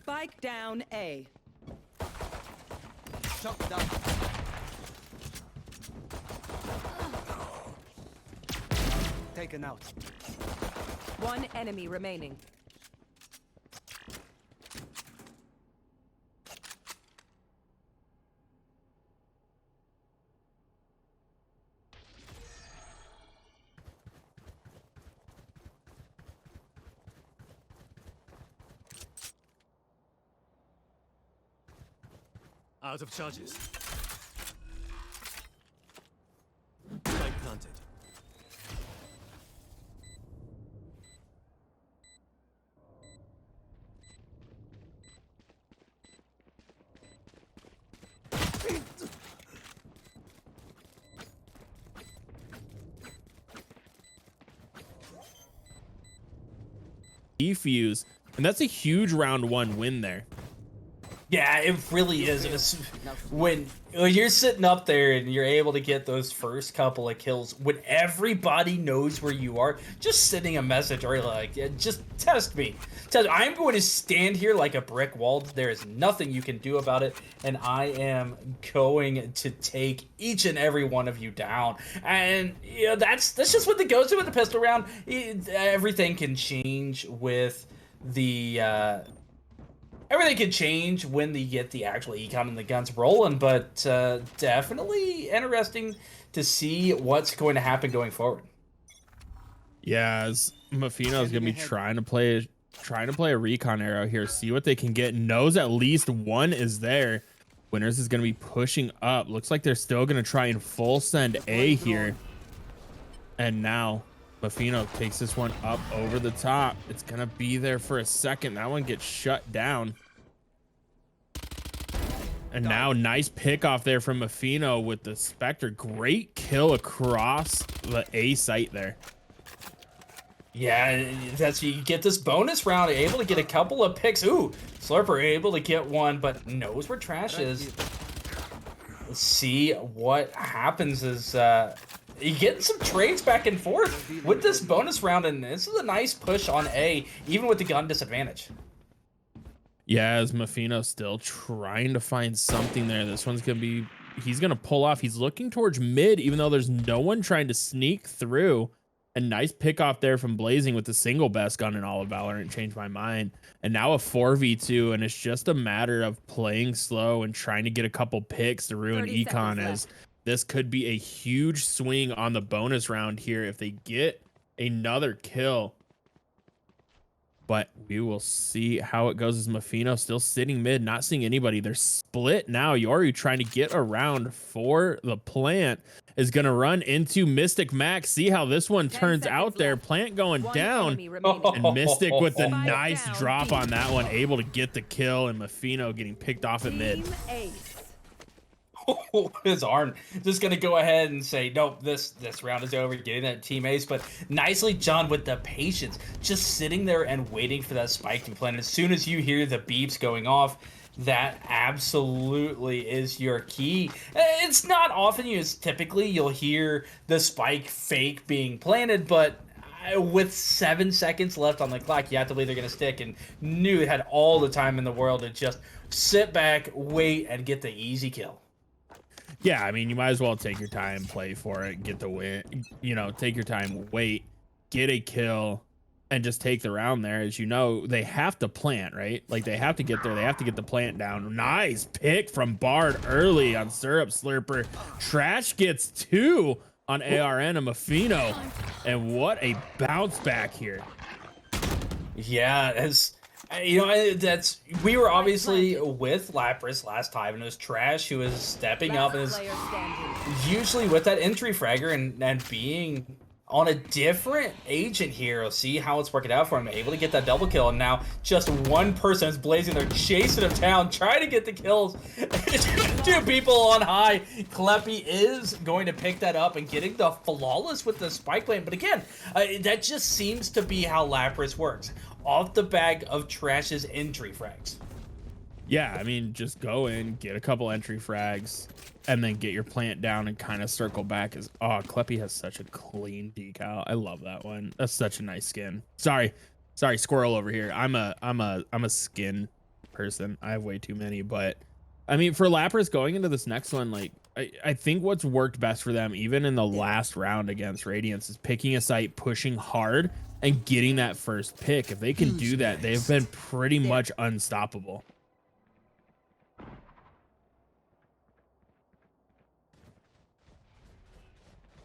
Spike down A. Shut down. Taken out. One enemy remaining. Out of charges. Spike planted. Defuse, and that's a huge round one win there. Yeah, it really is. It's when you're sitting up there and you're able to get those first couple of kills, when everybody knows where you are, just sending a message or like, yeah, just test me. I'm going to stand here like a brick wall. There is nothing you can do about it, and I am going to take each and every one of you down. And you know, that's just what the goes to with the pistol round. Everything can change with the. Everything can change when you get the actual econ and the guns rolling, but definitely interesting to see what's going to happen going forward. Yeah, as Mafino is gonna be trying to play a recon arrow here, see what they can get. Knows at least one is there. Winners is gonna be pushing up. Looks like they're still gonna try and full send A here. And now Mafino takes this one up over the top. It's gonna be there for a second. That one gets shut down. And now nice pick off there from Mafino with the Spectre. Great kill across the A site there. Yeah, that's you get this bonus round, able to get a couple of picks. Ooh, Slurper able to get one, but knows where trash is. Let's see what happens is you getting some trades back and forth with this bonus round, and this is a nice push on A, even with the gun disadvantage. Yeah, as Mafino still trying to find something there. This one's gonna be, he's gonna pull off. He's looking towards mid, even though there's no one trying to sneak through. A nice pick off there from Blazing with the single best gun in all of Valorant. Changed my mind. And now a 4v2, and it's just a matter of playing slow and trying to get a couple picks to ruin econ, as this could be a huge swing on the bonus round here if they get another kill. But we will see how it goes as Mafino still sitting mid, not seeing anybody. They're split now. Yoru trying to get around for the plant is going to run into Mystic Max. See how this one turns out there. Plant going down, and Mystic with a nice drop on that one, able to get the kill, and Mafino getting picked off at mid. Oh, his arm just gonna go ahead and say nope, this round is over, getting that team ace. But nicely John with the patience, just sitting there and waiting for that spike to be planted. As soon as you hear the beeps going off, that absolutely is your key. It's not often, typically you'll hear the spike fake being planted, but with 7 seconds left on the clock, you have to believe they're gonna stick, and knew it had all the time in the world to just sit back, wait, and get the easy kill. Yeah, I mean, you might as well take your time, play for it, get the win. You know, take your time, wait. get a kill and just take the round there. As you know, they have to plant, right? Like they have to get there. They have to get the plant down. Nice pick from Bard early on Syrup Slurper. Trash gets 2 on ARN and Mafino. And what a bounce back here. Yeah, as you know, we were obviously with Lapras last time, and it was Trash who was stepping up and is usually with that entry fragger and being on a different agent here. See how it's working out for him, able to get that double kill, and now just one person is blazing. They're chasing him down, trying to get the kills. 2 people on high. Kleppy is going to pick that up and getting the flawless with the spike lane. But again, that just seems to be how Lapras works. Off the back of Trash's entry frags. Yeah, I mean, just go in, get a couple entry frags, and then get your plant down and kind of circle back. Kleppy has such a clean decal. I love that one. That's such a nice skin. Sorry, squirrel over here. I'm a skin person. I have way too many, but I mean, for Lapras going into this next one, like I think what's worked best for them, even in the last round against Radiance, is picking a site, pushing hard, and getting that first pick. If they can do that, they've been pretty much unstoppable.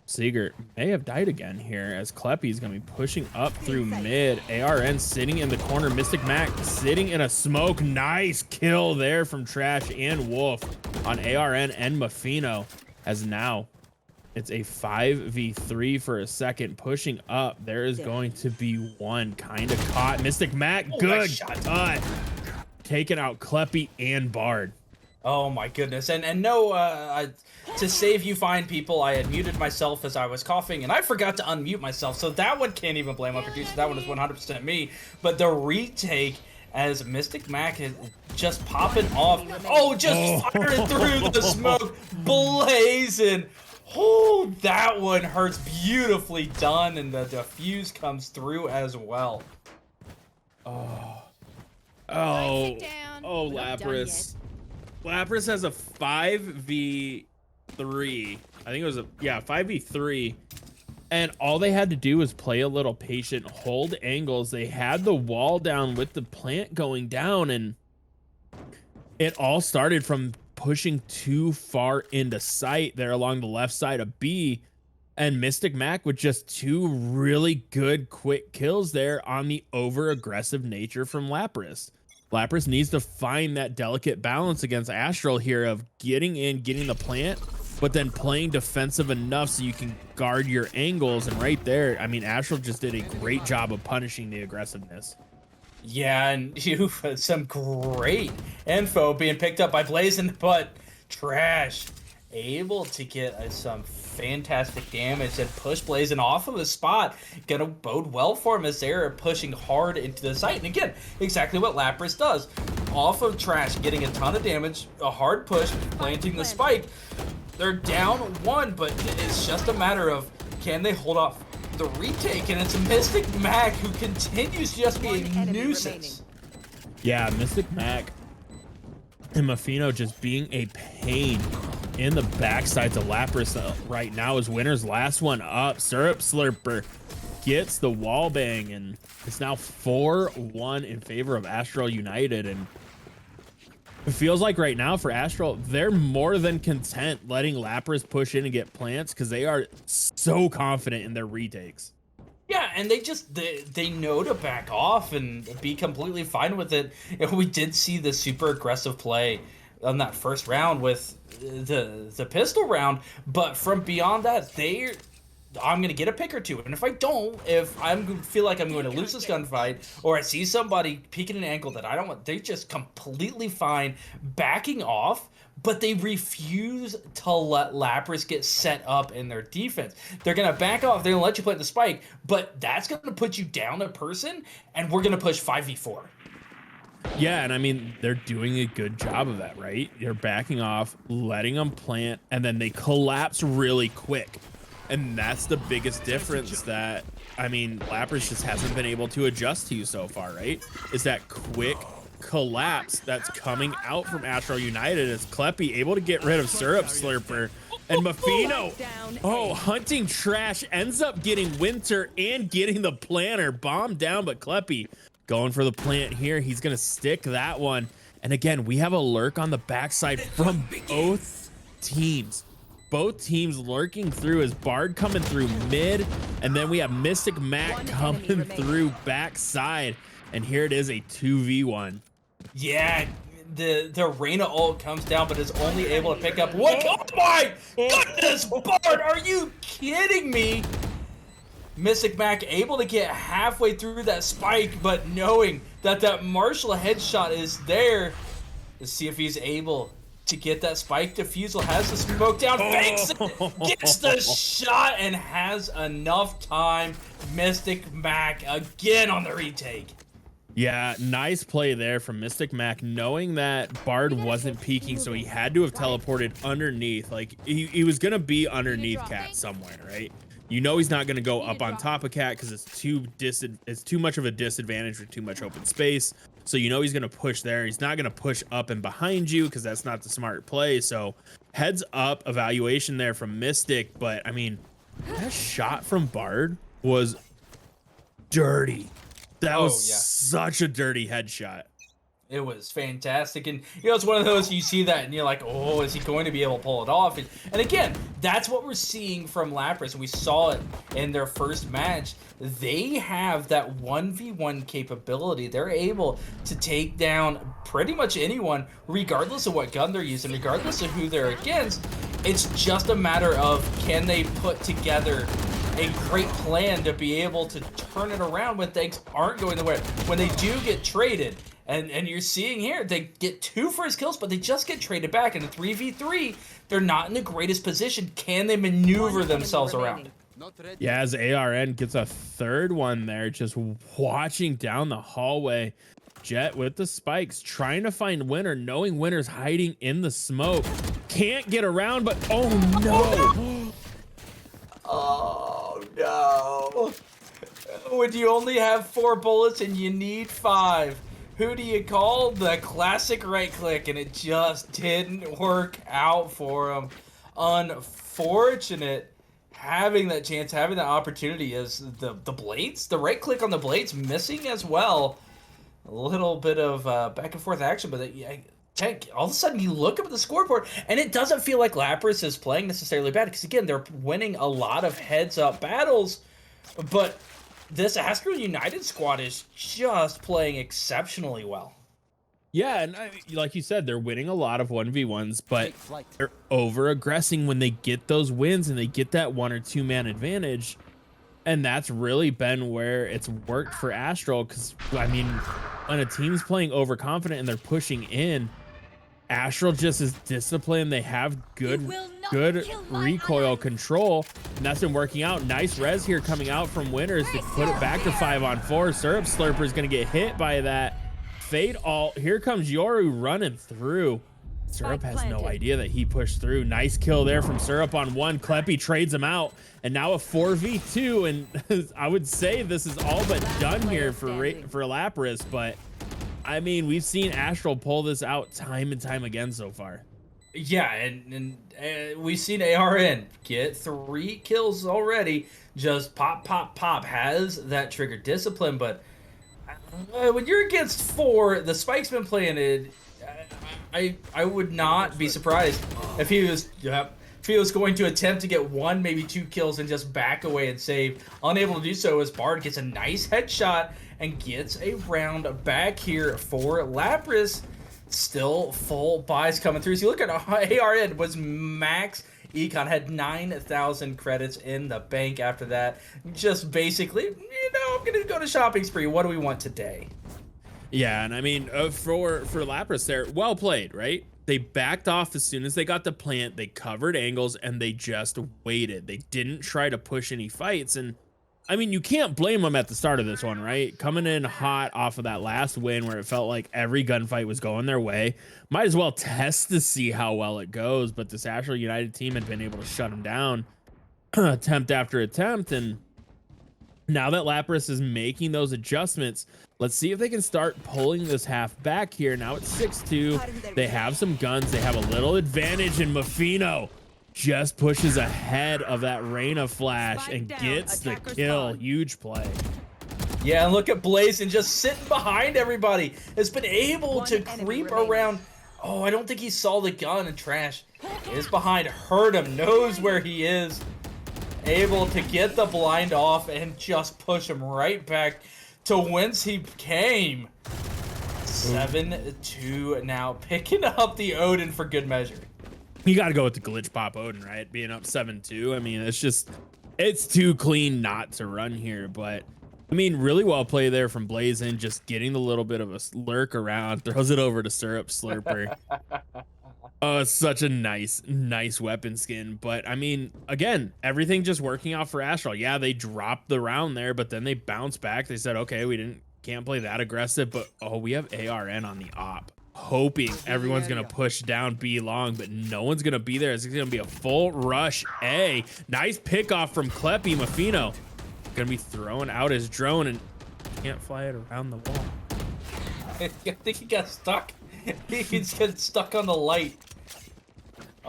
Seeger may have died again here, as Kleppy's gonna be pushing up through mid. ARN sitting in the corner. Mystic Mac sitting in a smoke. Nice kill there from Trash and Wolf on ARN and Mafino, as now it's a 5v3 for a second. Pushing up, there is going to be one kind of caught. Mystic Mac, good cut. Taking out Kleppy and Bard. Oh my goodness. And no, to save you fine people, I had muted myself as I was coughing, and I forgot to unmute myself, so that one can't even blame my producer. That one is 100% me. But the retake, as Mystic Mac is just popping off. Oh, just firing through the smoke, blazing. Oh, that one hurts. Beautifully done, and the defuse comes through as well. Oh, Lapras. Lapras has a 5v3. I think it was 5v3. And all they had to do was play a little patient, hold angles. They had the wall down with the plant going down, and it all started from pushing too far into sight there along the left side of B. And Mystic Mac with just 2 really good quick kills there on the over aggressive nature from Lapras. Lapras needs to find that delicate balance against Astral here of getting in, getting the plant, but then playing defensive enough so you can guard your angles. And right there, I mean, Astral just did a great job of punishing the aggressiveness. Yeah, and you've had some great info being picked up by Blazing, but Trash able to get some fantastic damage and push Blazing off of his spot. Gonna bode well for him as they're pushing hard into the site. And again, exactly what Lapras does. Off of Trash, getting a ton of damage, a hard push, planting the spike. They're down 1, but it's just a matter of, can they hold off the retake? And it's Mystic Mac who continues to just be a nuisance. Yeah, Mystic Mac and Mafino just being a pain in the backside to Lapras right now as winners. Last one up. Syrup Slurper gets the wall bang, and it's now 4-1 in favor of Astral United. And it feels like right now for Astral, they're more than content letting Lapras push in and get plants because they are so confident in their retakes. Yeah, and they know to back off and be completely fine with it. You know, we did see the super aggressive play on that first round with the pistol round, but from beyond that, I'm gonna get a pick or 2, and if I don't, if I feel like I'm going to lose this gunfight, or I see somebody peeking an angle that I don't want, they just completely fine backing off. But they refuse to let Lapras get set up in their defense. They're going to back off. They're going to let you play the spike, but that's going to put you down a person, and we're going to push 5v4. Yeah, and I mean, they're doing a good job of that, right? You're backing off, letting them plant, and then they collapse really quick. And that's the biggest difference that, I mean, Lapras just hasn't been able to adjust to so far, right? Is that quick collapse that's coming out from Astral United. As Kleppy able to get rid of Syrup Slurper, And Mafino, Down oh, A. hunting trash, ends up getting Winter and getting the planter. Bomb down, but Kleppy going for the plant here. He's going to stick that one. And again, we have a lurk on the backside from both teams. Both teams lurking through as Bard coming through mid. And then we have Mystic Mac coming through backside. And here it is, a 2v1. Yeah, the Reyna ult comes down, but is only able to pick up one. Oh my goodness, Bard, are you kidding me? Mystic Mac able to get halfway through that spike, but knowing that that Marshall headshot is there. Let's see if he's able to get that spike. Defusal has the smoke down, fakes it, gets the shot, and has enough time. Mystic Mac again on the retake. Yeah, nice play there from Mystic Mac, knowing that Bard wasn't peeking, so he had to have teleported underneath. Like, he was going to be underneath Cat somewhere, right? You know he's not going to go up on top of Cat because it's too much of a disadvantage with too much open space. So you know he's going to push there. He's not going to push up and behind you because that's not the smart play. So heads up evaluation there from Mystic. But, I mean, that shot from Bard was dirty. That was such a dirty headshot. It was fantastic. And, you know, it's one of those, you see that and you're like, oh, is he going to be able to pull it off? And again, that's what we're seeing from Lapras. We saw it in their first match. They have that 1v1 capability. They're able to take down pretty much anyone, regardless of what gun they're using, regardless of who they're against. It's just a matter of, can they put together a great plan to be able to turn it around when things aren't going the way. When they do get traded, and you're seeing here, they get 2 first kills, but they just get traded back. In a 3v3, they're not in the greatest position. Can they maneuver themselves around? Yeah, as ARN gets a third one there, just watching down the hallway. Jet with the spikes, trying to find Winter, knowing Winter's hiding in the smoke. Can't get around, but oh no! Oh no! When you only have 4 bullets and you need 5, who do you call? The classic right click, and it just didn't work out for him. Unfortunate. Having that chance, having that opportunity, as the blades, the right click on the blades missing as well. A little bit of back and forth action, but all of a sudden you look up at the scoreboard and it doesn't feel like Lapras is playing necessarily bad, because again, they're winning a lot of heads-up battles, but this Astral United squad is just playing exceptionally well. Yeah, and like you said, they're winning a lot of 1v1s, but they're over-aggressing when they get those wins and they get that 1 or 2 man advantage. And that's really been where it's worked for Astral, because, I mean, when a team's playing overconfident and they're pushing in, Astral just is disciplined. They have good recoil control, and that's been working out. Nice res here coming out from Winners to put it back to 5-on-4. Syrup Slurper is going to get hit by that Fade ult. Here comes Yoru running through. Syrup has no idea that he pushed through. Nice kill there from Syrup on 1. Kleppy trades him out, and now a 4v2, and I would say this is all but done here for Lapras, but I mean, we've seen Astral pull this out time and time again so far. Yeah, and we've seen ARN get 3 kills already. Just pop, pop, pop. Has that trigger discipline, but when you're against 4, the spike's been planted. I would not be surprised if he was going to attempt to get 1, maybe 2 kills and just back away and save. Unable to do so as Bard gets a nice headshot and gets a round back here for Lapras. Still full buys coming through. So you look at ARN was max econ, had 9,000 credits in the bank after that. Just basically, you know, I'm gonna go to shopping spree. What do we want today? Yeah, and I mean, for Lapras there, well played, right? They backed off as soon as they got the plant, they covered angles, and they just waited. They didn't try to push any fights, and I mean, you can't blame them at the start of this one, right? Coming in hot off of that last win where it felt like every gunfight was going their way. Might as well test to see how well it goes, but this Astral United team had been able to shut them down attempt after attempt, and now that Lapras is making those adjustments, let's see if they can start pulling this half back here. Now it's 6-2. They have some guns. They have a little advantage in Mafino. just pushes ahead of that Reyna flash Spike and down, gets the attacker kill. spawn. Huge play. Yeah, and look at Blazin just sitting behind everybody. Has been able One to enemy creep remaining. around. Oh, I don't think he saw the gun and trash. Is behind, heard him, knows where he is. Able to get the blind off and just push him right back to whence he came. 7-2 now, picking up the Odin for good measure. You got to go with the glitch pop Odin, right? Being up 7-2. I mean, it's too clean not to run here. But I mean, really well play there from Blazin, just getting a little bit of a lurk around, throws it over to Syrup Slurper. Oh, it's such a nice weapon skin. But I mean, again, everything just working out for Astral. Yeah, they dropped the round there, but then they bounced back. They said, okay, can't play that aggressive, but oh, we have ARN on the op. Hoping everyone's gonna push down B long, but no one's gonna be there. It's gonna be a full rush A. Nice pickoff from Kleppy. Mafino gonna be throwing out his drone and can't fly it around the wall. I think he got stuck. He's got stuck on the light.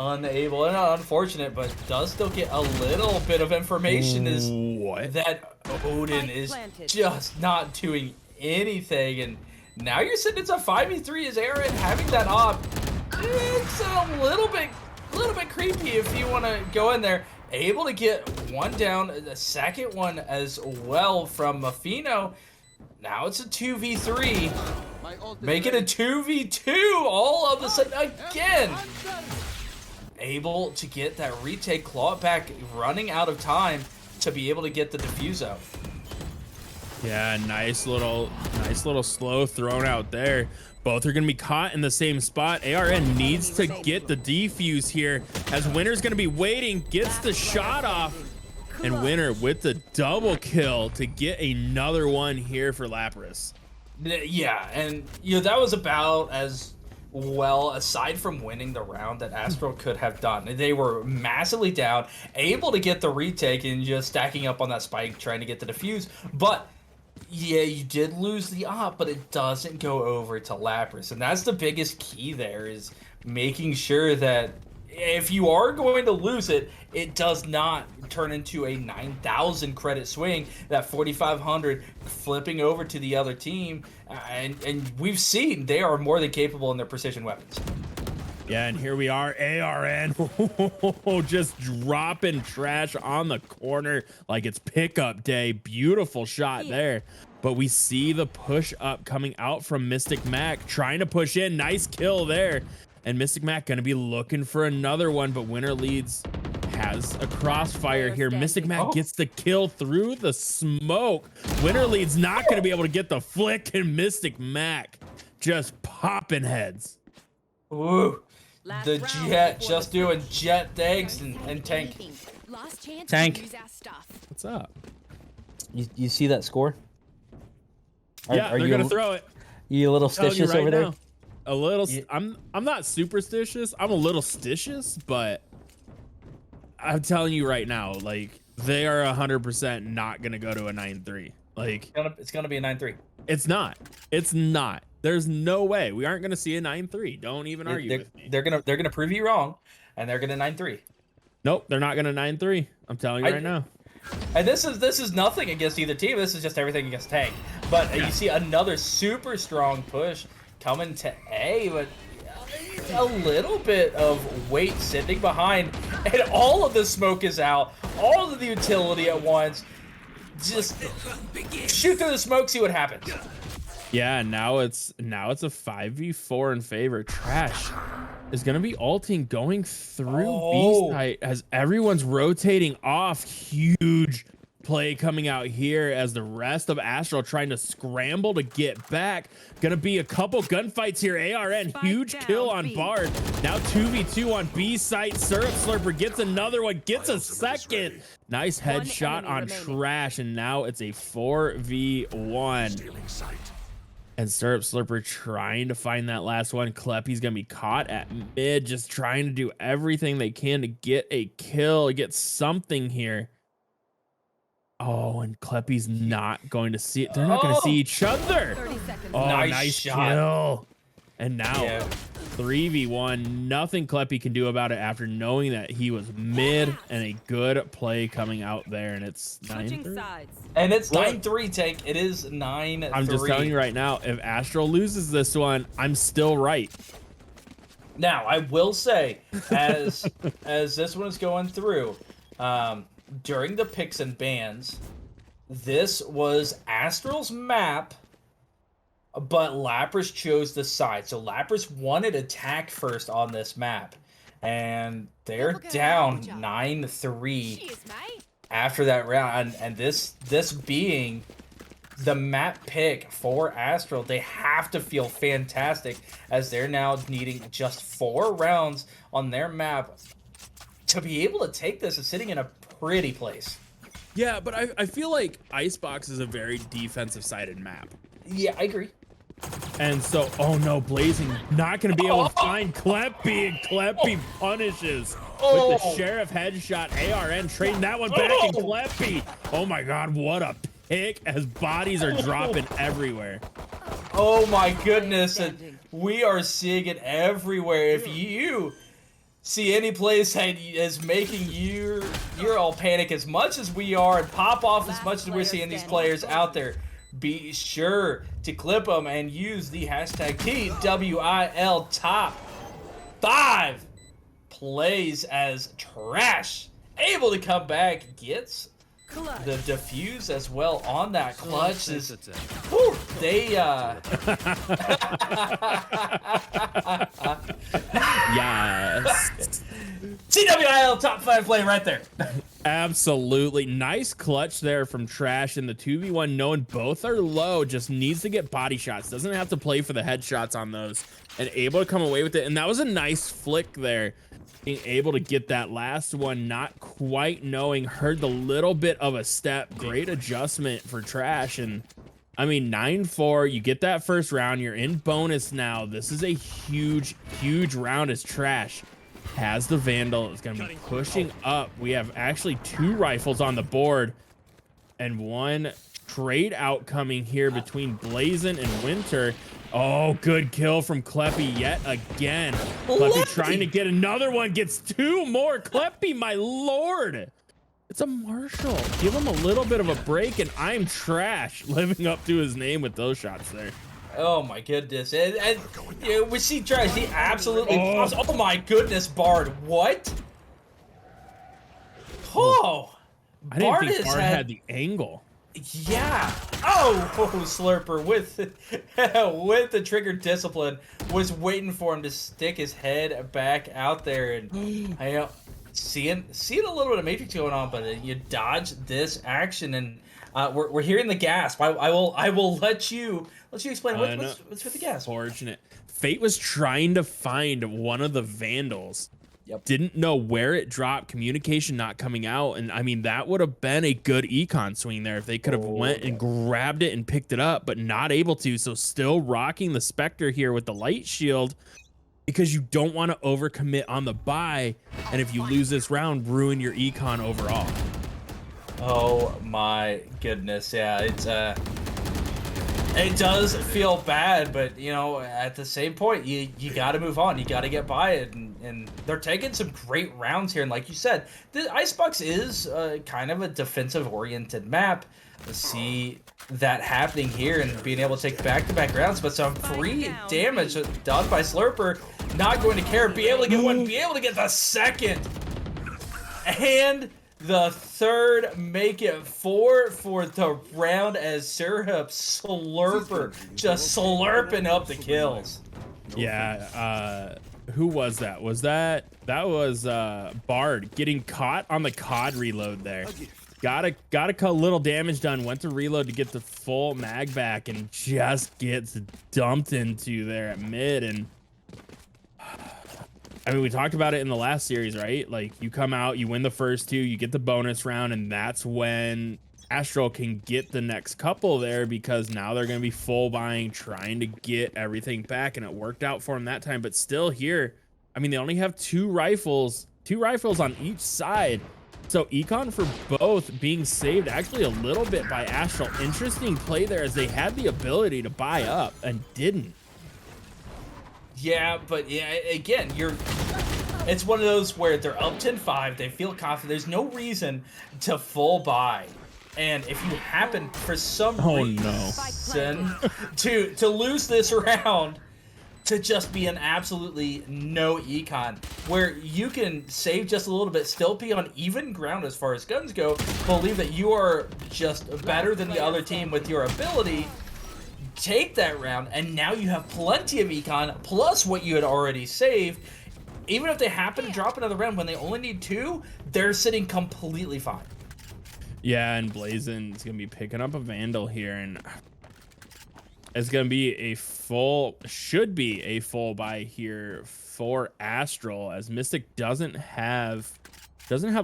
Unable, and unfortunate, but does still get a little bit of information is What? that Odin Spike is planted. just not doing anything, and now you're sitting it's a 5v3 as Aaron having that op. It's a little bit creepy if you want to go in there. Able to get one down, the second one as well from Mafino. Now it's a 2v3. Make it a 2v2 all of a sudden again. Able to get that retake, claw it back, running out of time to be able to get the defuse out. Yeah, nice little slow thrown out there. Both are gonna be caught in the same spot. ARN needs to get the defuse here as Winner's gonna be waiting, gets the shot off, and Winner with the double kill to get another one here for Lapras. Yeah, and that was about as well, aside from winning the round, that Astral could have done. They were massively down, able to get the retake and just stacking up on that spike, trying to get the defuse. But yeah, you did lose the op, but it doesn't go over to Lapras, and that's the biggest key there, is making sure that if you are going to lose it, it does not turn into a 9,000 credit swing, that 4,500 flipping over to the other team. And we've seen they are more than capable in their precision weapons. Yeah, and here we are, ARN, just dropping trash on the corner like it's pickup day. Beautiful shot there. But we see the push up coming out from Mystic Mac, trying to push in. Nice kill there. And Mystic Mac gonna be looking for another one, but Winner leads, has a crossfire here. Mystic Mac gets the kill through the smoke. Winner leads not gonna be able to get the flick, and Mystic Mac just popping heads. Ooh. Last The round Jet before just the doing jet things and tank. Last chance Tank. to use our stuff. What's up? You see that score? Yeah, they're gonna throw it. You a little Telling you stitious right over there? now. A little. I'm not superstitious. I'm a little stitious, but I'm telling you right now, like they are 100% not gonna go to a 9-3. Like It's gonna be a 9-3. it's not. It's not. There's no way we aren't gonna see a 9-3. Don't even argue with me. They're gonna prove you wrong, and they're gonna 9-3. Nope, they're not gonna 9-3. I'm telling you right now. And this is nothing against either team. This is just everything against Tank. But you see another super strong push coming to A, but a little bit of weight sitting behind, and all of the smoke is out, all of the utility at once. Just shoot through the smoke, see what happens. Yeah, now it's a 5v4 in favor. Trash is gonna be ulting going through B site as everyone's rotating off. Huge play coming out here as the rest of Astral trying to scramble to get back. Gonna be a couple gunfights here. ARN, huge kill on Bard. Now 2v2 on B site. Syrup Slurper gets another one, gets a second. Nice headshot on Trash, and now it's a 4v1. And Syrup Slurper trying to find that last one. Kleppy's gonna be caught at mid, just trying to do everything they can to get a kill, get something here. Oh, and Kleppy's not going to see it. They're not going to see each other. 30 seconds. Oh, Nice nice shot. kill. And now Yeah. 3v1, nothing Kleppy can do about it after knowing that he was mid and a good play coming out there. And it's Switching 9-3. sides. And it's What? 9-3, Tank. It is 9-3. I'm just telling you right now, if Astral loses this one, I'm still right. Now, I will say, as this one is going through, during the picks and bans, this was Astral's map, but Lapras chose the side. So Lapras wanted attack first on this map, and they're down 9-3 after that round. And this being the map pick for Astral, they have to feel fantastic as they're now needing just 4 rounds on their map to be able to take this and sitting in a pretty place. Yeah, but I feel like Icebox is a very defensive-sided map. Yeah, I agree. And so, oh no, Blazing not going to be able to find Kleppy, and Kleppy punishes with the Sheriff headshot. ARN trading that one back, and Kleppy. Oh my God, what a pick as bodies are dropping everywhere. Oh my goodness, and we are seeing it everywhere. If you see any place that is making you're all panic as much as we are and pop off as much as we're seeing these players out there, be sure to clip them and use the hashtag TWIL top 5 plays as Trash able to come back, gets the defuse as well on that clutch. Is whew, they Yes. TWIL top 5 play right there. Absolutely. Nice clutch there from Trash in the 2v1, knowing both are low, just needs to get body shots. Doesn't have to play for the headshots on those, and able to come away with it. And that was a nice flick there. Being able to get that last one, not quite knowing, heard the little bit of a step. Great adjustment for Trash. And I mean, 9-4, you get that first round, you're in bonus now. This is a huge, huge round as Trash has the Vandal. It's going to be pushing up. We have actually 2 rifles on the board and 1 trade out coming here between Blazin and Winter. Oh, good kill from Kleppy yet again. Kleppy trying to get another one, gets 2 more. Kleppy, my lord. It's a Marshall. Give him a little bit of a break, and I'm Trash living up to his name with those shots there. Oh my goodness. And you know, we see Trash, he absolutely pops. Oh my goodness, Bard. What? Oh, I didn't think Bard had the angle. Yeah. Oh, Slurper with with the trigger discipline was waiting for him to stick his head back out there, and I seeing a little bit of Matrix going on, but you dodge this action, and we're hearing the gasp. I will let you explain what's with the gasp. Fortunate. Fate was trying to find one of the Vandals. Yep. Didn't know where it dropped, communication not coming out, and I mean that would have been a good econ swing there if they could have went and grabbed it and picked it up, but not able to. So still rocking the Spectre here with the light shield because you don't want to overcommit on the buy, and if you lose this round, ruin your econ overall. Oh my goodness, yeah, it does feel bad, but you know, at the same point, you got to move on. You got to get by it, and they're taking some great rounds here. And like you said, the Icebox is kind of a defensive-oriented map. Let's see that happening here and being able to take back-to-back rounds, but some free damage done by Slurper. Not going to care. Be able to get one. Be able to get the second, and the third, make it 4 for the round as Syrup Slurper just slurping up the kills. Yeah, who was that? That was Bard getting caught on the COD reload there. Got a little damage done, went to reload to get the full mag back, and just gets dumped into there at mid. And I mean, we talked about it in the last series, right? Like, you come out, you win the first 2, you get the bonus round, and that's when Astral can get the next couple there, because now they're going to be full buying, trying to get everything back, and it worked out for them that time. But still here, I mean, they only have 2 rifles on each side. So econ for both being saved actually a little bit by Astral. Interesting play there as they had the ability to buy up and didn't. Yeah, but yeah, again, it's one of those where they're up 10-5, they feel confident. There's no reason to full buy. And if you happen for some reason to lose this round, to just be an absolutely no econ, where you can save just a little bit, still be on even ground as far as guns go, believe that you are just better than the other team with your ability, take that round, and now you have plenty of econ, plus what you had already saved. Even if they happen to drop another round when they only need 2, they're sitting completely fine. Yeah, and Blazin is going to be picking up a Vandal here, and it's going to be should be a full buy here for Astral, as Mystic doesn't have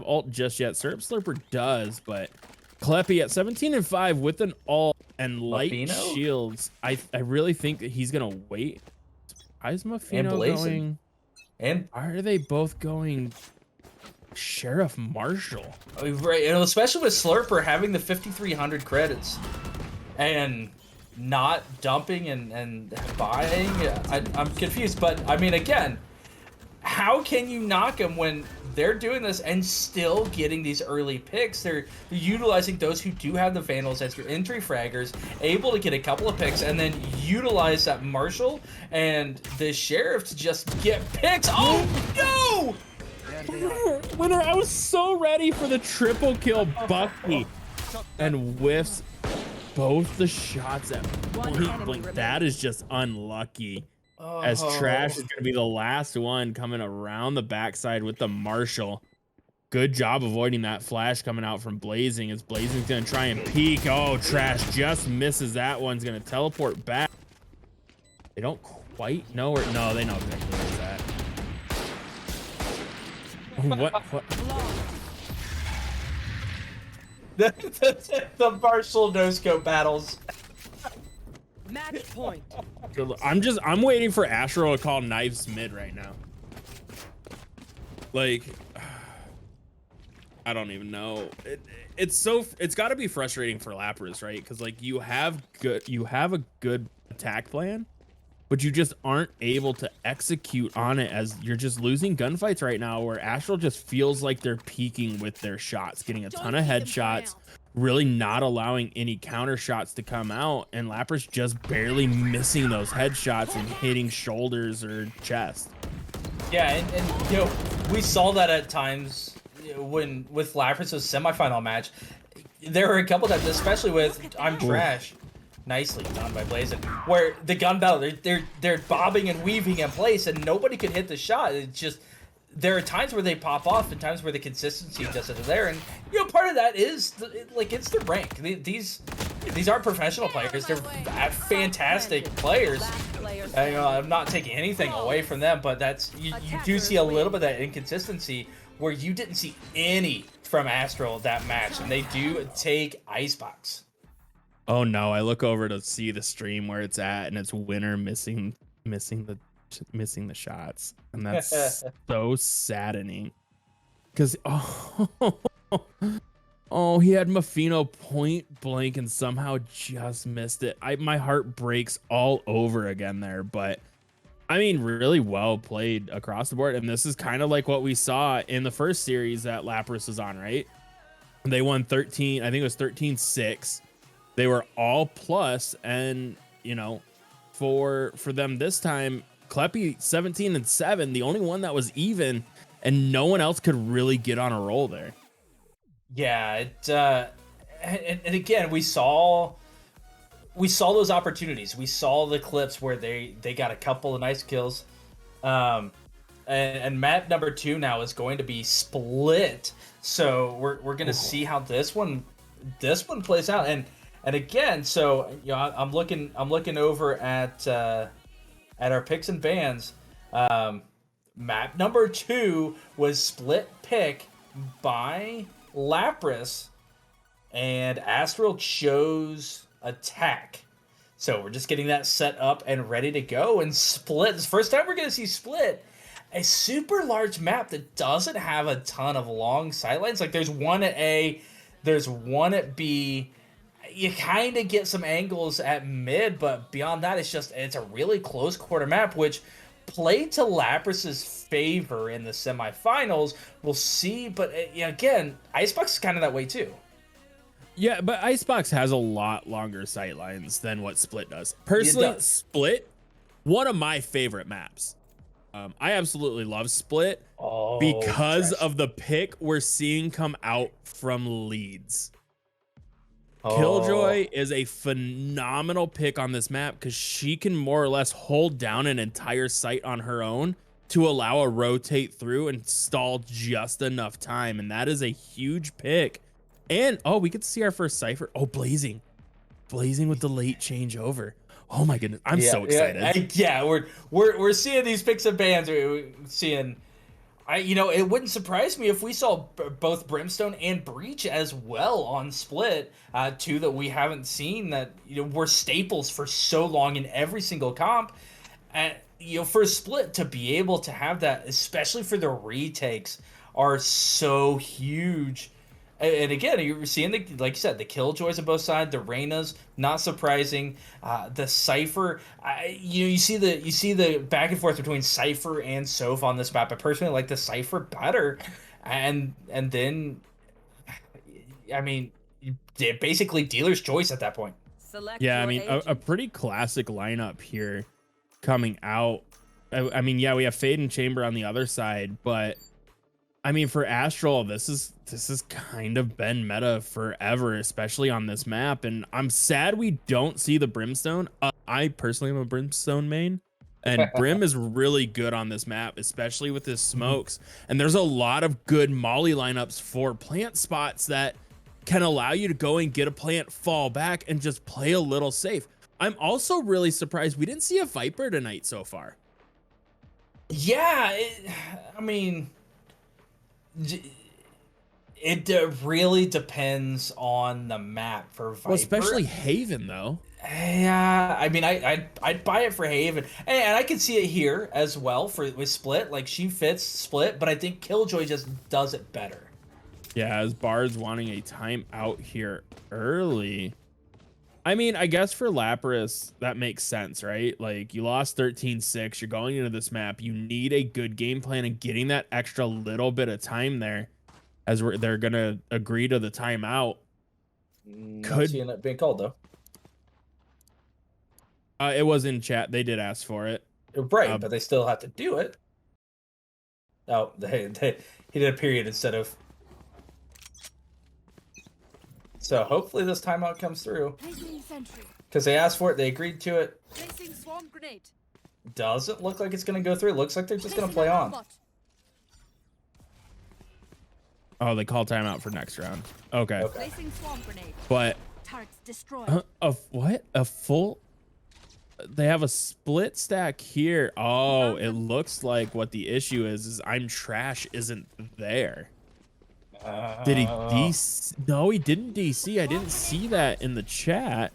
ult just yet. Syrup Slurper does, but Kleppy at 17-5 with an ult and light Mafino? shields. I really think that he's going to wait. Why is Mafino going? And Why are they both going Sheriff Marshall? right, and especially with Slurper having the 5,300 credits and not dumping and buying, I'm confused. But I mean, again, how can you knock them when they're doing this and still getting these early picks? They're utilizing those who do have the Vandals as your entry fraggers, able to get a couple of picks, and then utilize that Marshall and the Sheriff to just get picks. Oh no! Winner, I was so ready for the triple kill Bucky, and whiffs both the shots at point blank. That is just unlucky. As Trash is going to be the last one coming around the backside with the Marshall. Good job avoiding that flash coming out from Blazing, as Blazing's going to try and peek. Oh, Trash just misses that. One's going to teleport back. They don't quite know where. No, they know exactly where that. What? The Marshall no-scope battles. Match point. I'm waiting for Astral to call knives mid right now. Like, I don't even know. It's got to be frustrating for Lapras, right? Because like you have a good attack plan, but you just aren't able to execute on it, as you're just losing gunfights right now, where Astral just feels like they're peaking with their shots, getting a ton of headshots, really not allowing any counter shots to come out, and Lapras just barely missing those headshots and hitting shoulders or chest. Yeah, and you know, we saw that at times when with Lapras' semifinal match. There were a couple times, especially with I'm Trash. Nicely done by Blazin, where the gun battle, they're bobbing and weaving in place and nobody could hit the shot. It's just, there are times where they pop off and times where the consistency just isn't there. And you know, part of that is it's the rank. These aren't professional players. They're fantastic players. And, you know, I'm not taking anything away from them, but that's you do see a little bit of that inconsistency where you didn't see any from Astral that match, and they do take Icebox. Oh no, I look over to see the stream where it's at, and it's Winner missing the shots, and that's so saddening. Because oh, he had Mafino point blank and somehow just missed it. My heart breaks all over again there, but I mean, really well played across the board. And this is kind of like what we saw in the first series that Lapras was on, right? They won 13, I think it was 13-6. They were all plus, and you know, for them this time, Kleppy 17-7, the only one that was even, and no one else could really get on a roll there. Yeah, and again, we saw those opportunities. We saw the clips where they got a couple of nice kills. And map number 2 now is going to be split. So we're gonna see how this one plays out. And again, so you know, I'm looking over at our picks and bans. Map number 2 was split pick by Lapras, and Astral chose attack. So we're just getting that set up and ready to go. And split, it's the first time we're gonna see split. A super large map that doesn't have a ton of long sightlines. Like there's one at A, there's one at B. You kind of get some angles at mid, but beyond that, it's a really close quarter map, which played to Lapras's favor in the semifinals. We'll see, but again, Icebox is kind of that way too. Yeah, but Icebox has a lot longer sight lines than what Split does. Personally, Split, one of my favorite maps. I absolutely love Split because of the pick we're seeing come out from Leeds. Killjoy is a phenomenal pick on this map because she can more or less hold down an entire site on her own to allow a rotate through and stall just enough time. And that is a huge pick. And we get to see our first Cypher. Oh, Blazing with the late changeover. Oh my goodness, I'm so excited. We're seeing these picks and bans. We're seeing, it wouldn't surprise me if we saw both Brimstone and Breach as well on Split. Two that we haven't seen that were staples for so long in every single comp. For Split to be able to have that, especially for the retakes, are so huge. And again, you're seeing like you said, the Killjoys on both sides, the Reynas, not surprising. The Cypher, you see the back and forth between Cypher and Soph on this map. I personally like the Cypher better, and then, I mean, basically dealer's choice at that point. Yeah, I mean, a pretty classic lineup here coming out. I mean, yeah, we have Fade and Chamber on the other side, but I mean, for Astral, this has kind of been meta forever, especially on this map. And I'm sad we don't see the Brimstone. I personally am a Brimstone main, and Brim is really good on this map, especially with his smokes. And there's a lot of good Molly lineups for plant spots that can allow you to go and get a plant, fall back, and just play a little safe. I'm also really surprised we didn't see a Viper tonight so far. Yeah, I mean, it really depends on the map for Viper. Well, especially Haven, though. Yeah, I mean, I'd buy it for Haven, and I can see it here as well with Split. Like, she fits Split, but I think Killjoy just does it better. Yeah, as Bard's wanting a timeout here early. I mean, I guess for Lapras, that makes sense, right? Like, you lost 13-6. You're going into this map. You need a good game plan, and getting that extra little bit of time there as they're going to agree to the timeout. Not seeing it being called, though. It was in chat. They did ask for it. Right, but they still have to do it. Oh, he did a period instead of... So hopefully this timeout comes through. Because they asked for it, they agreed to it. Doesn't look like it's going to go through. It looks like they're just going to play on. Oh, they call timeout for next round. Okay. But what? A full... They have a split stack here. Oh, it looks like what the issue is I'm Trash isn't there. Did he DC? No, he didn't DC. I didn't see that in the chat.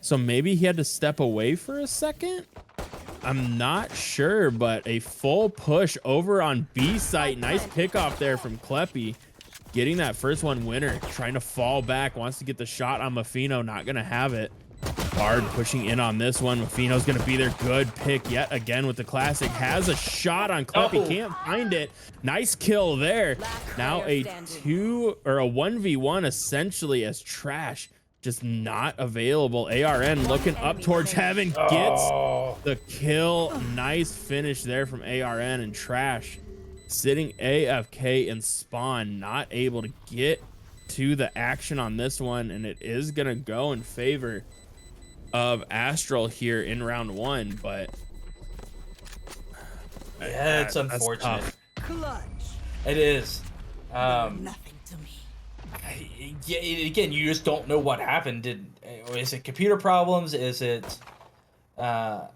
So maybe he had to step away for a second. I'm not sure, but a full push over on B site. Nice pickoff there from Kleppy. Getting that first one winner. Trying to fall back. Wants to get the shot on Mafino. Not going to have it. Bard pushing in on this one. Mafino's going to be their good pick yet again with the classic. Has a shot on Kleppy. Can't find it. Nice kill there. Now a 1v1 essentially as Trash just not available. ARN looking up towards heaven. Gets the kill. Nice finish there from ARN, and Trash sitting AFK in spawn. Not able to get to the action on this one, and it is going to go in favor of Astral here in round one, but yeah, it's unfortunate. It is. Nothing to me. Yeah, again, you just don't know what happened. Is it computer problems? Is it now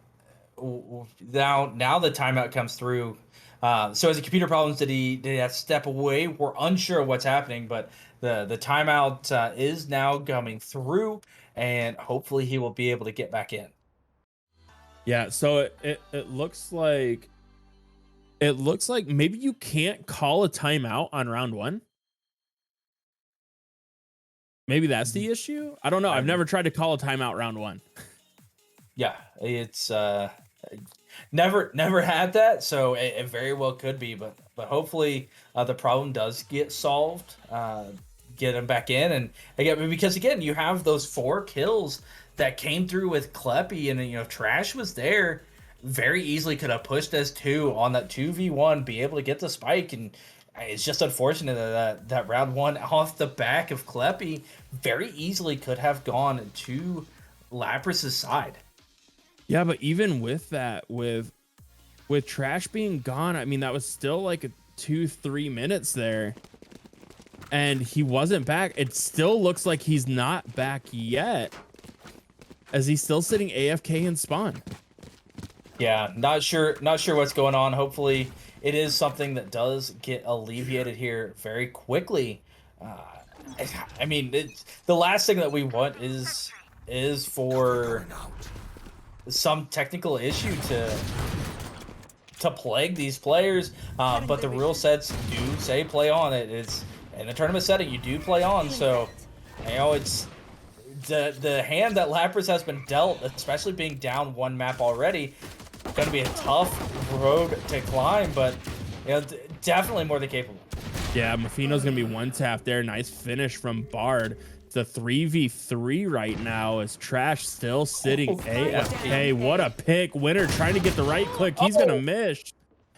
the timeout comes through? So is it computer problems? Did he have to step away? We're unsure of what's happening, but the timeout is now coming through, and hopefully he will be able to get back in. Yeah, so it looks like maybe you can't call a timeout on round one. Maybe that's the issue. I don't know. I've never tried to call a timeout round one. Yeah, it's never had that, so it very well could be, but hopefully the problem does get solved. Get him back in, and again, because again, you have those 4 kills that came through with Kleppy, and you know Trash was there, very easily could have pushed as 2 on that 2v1, be able to get the spike, and it's just unfortunate that round 1 off the back of Kleppy very easily could have gone to Lapras' side. Yeah, but even with that, with Trash being gone, I mean, that was still like a 2-3 minutes there. And he wasn't back. It still looks like he's not back yet, as he's still sitting AFK in spawn. Yeah, not sure what's going on. Hopefully it is something that does get alleviated here very quickly. I mean, the last thing that we want is for some technical issue to plague these players, but the rule sets do say play on. It's in a tournament setting, you do play on, so you know it's the hand that Lapras has been dealt, especially being down 1 map already. Going to be a tough road to climb, but you know, definitely more than capable. Yeah, Mafino's gonna be 1-tap there. Nice finish from Bard. It's a 3v3 right now, as Trash still sitting AFK. What a pick. Winner trying to get the right click. He's gonna miss.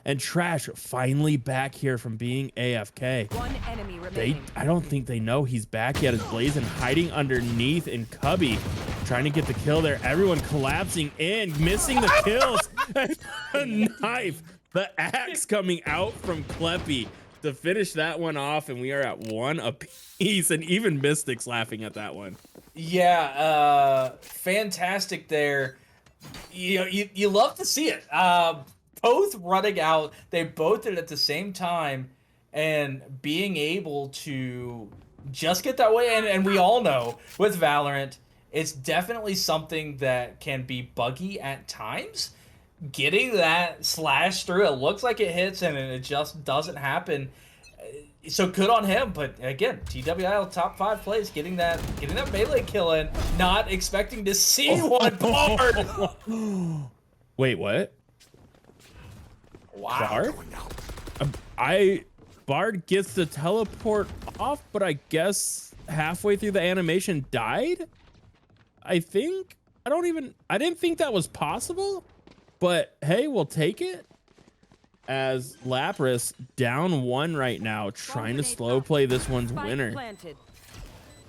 And Trash finally back here from being AFK. One enemy remaining. I don't think they know he's back yet, as Blazin hiding underneath, and Cubby trying to get the kill there. Everyone collapsing in, missing the kills. A knife, the axe coming out from Kleppy to finish that one off, and we are at 1 apiece, and even Mystic's laughing at that one. Yeah, fantastic there. You know, you love to see it. Both running out, they both did it at the same time, and being able to just get that way. And we all know with Valorant, it's definitely something that can be buggy at times. Getting that slash through, it looks like it hits, and it just doesn't happen. So good on him, but again, TWIL top 5 plays, getting that melee kill in, not expecting to see one. Bard. Wait, what? Wow. Bard gets the teleport off, but I guess halfway through the animation died. I think I didn't think that was possible, but hey, we'll take it. As Lapras down 1 right now, trying to slow play this one's winner.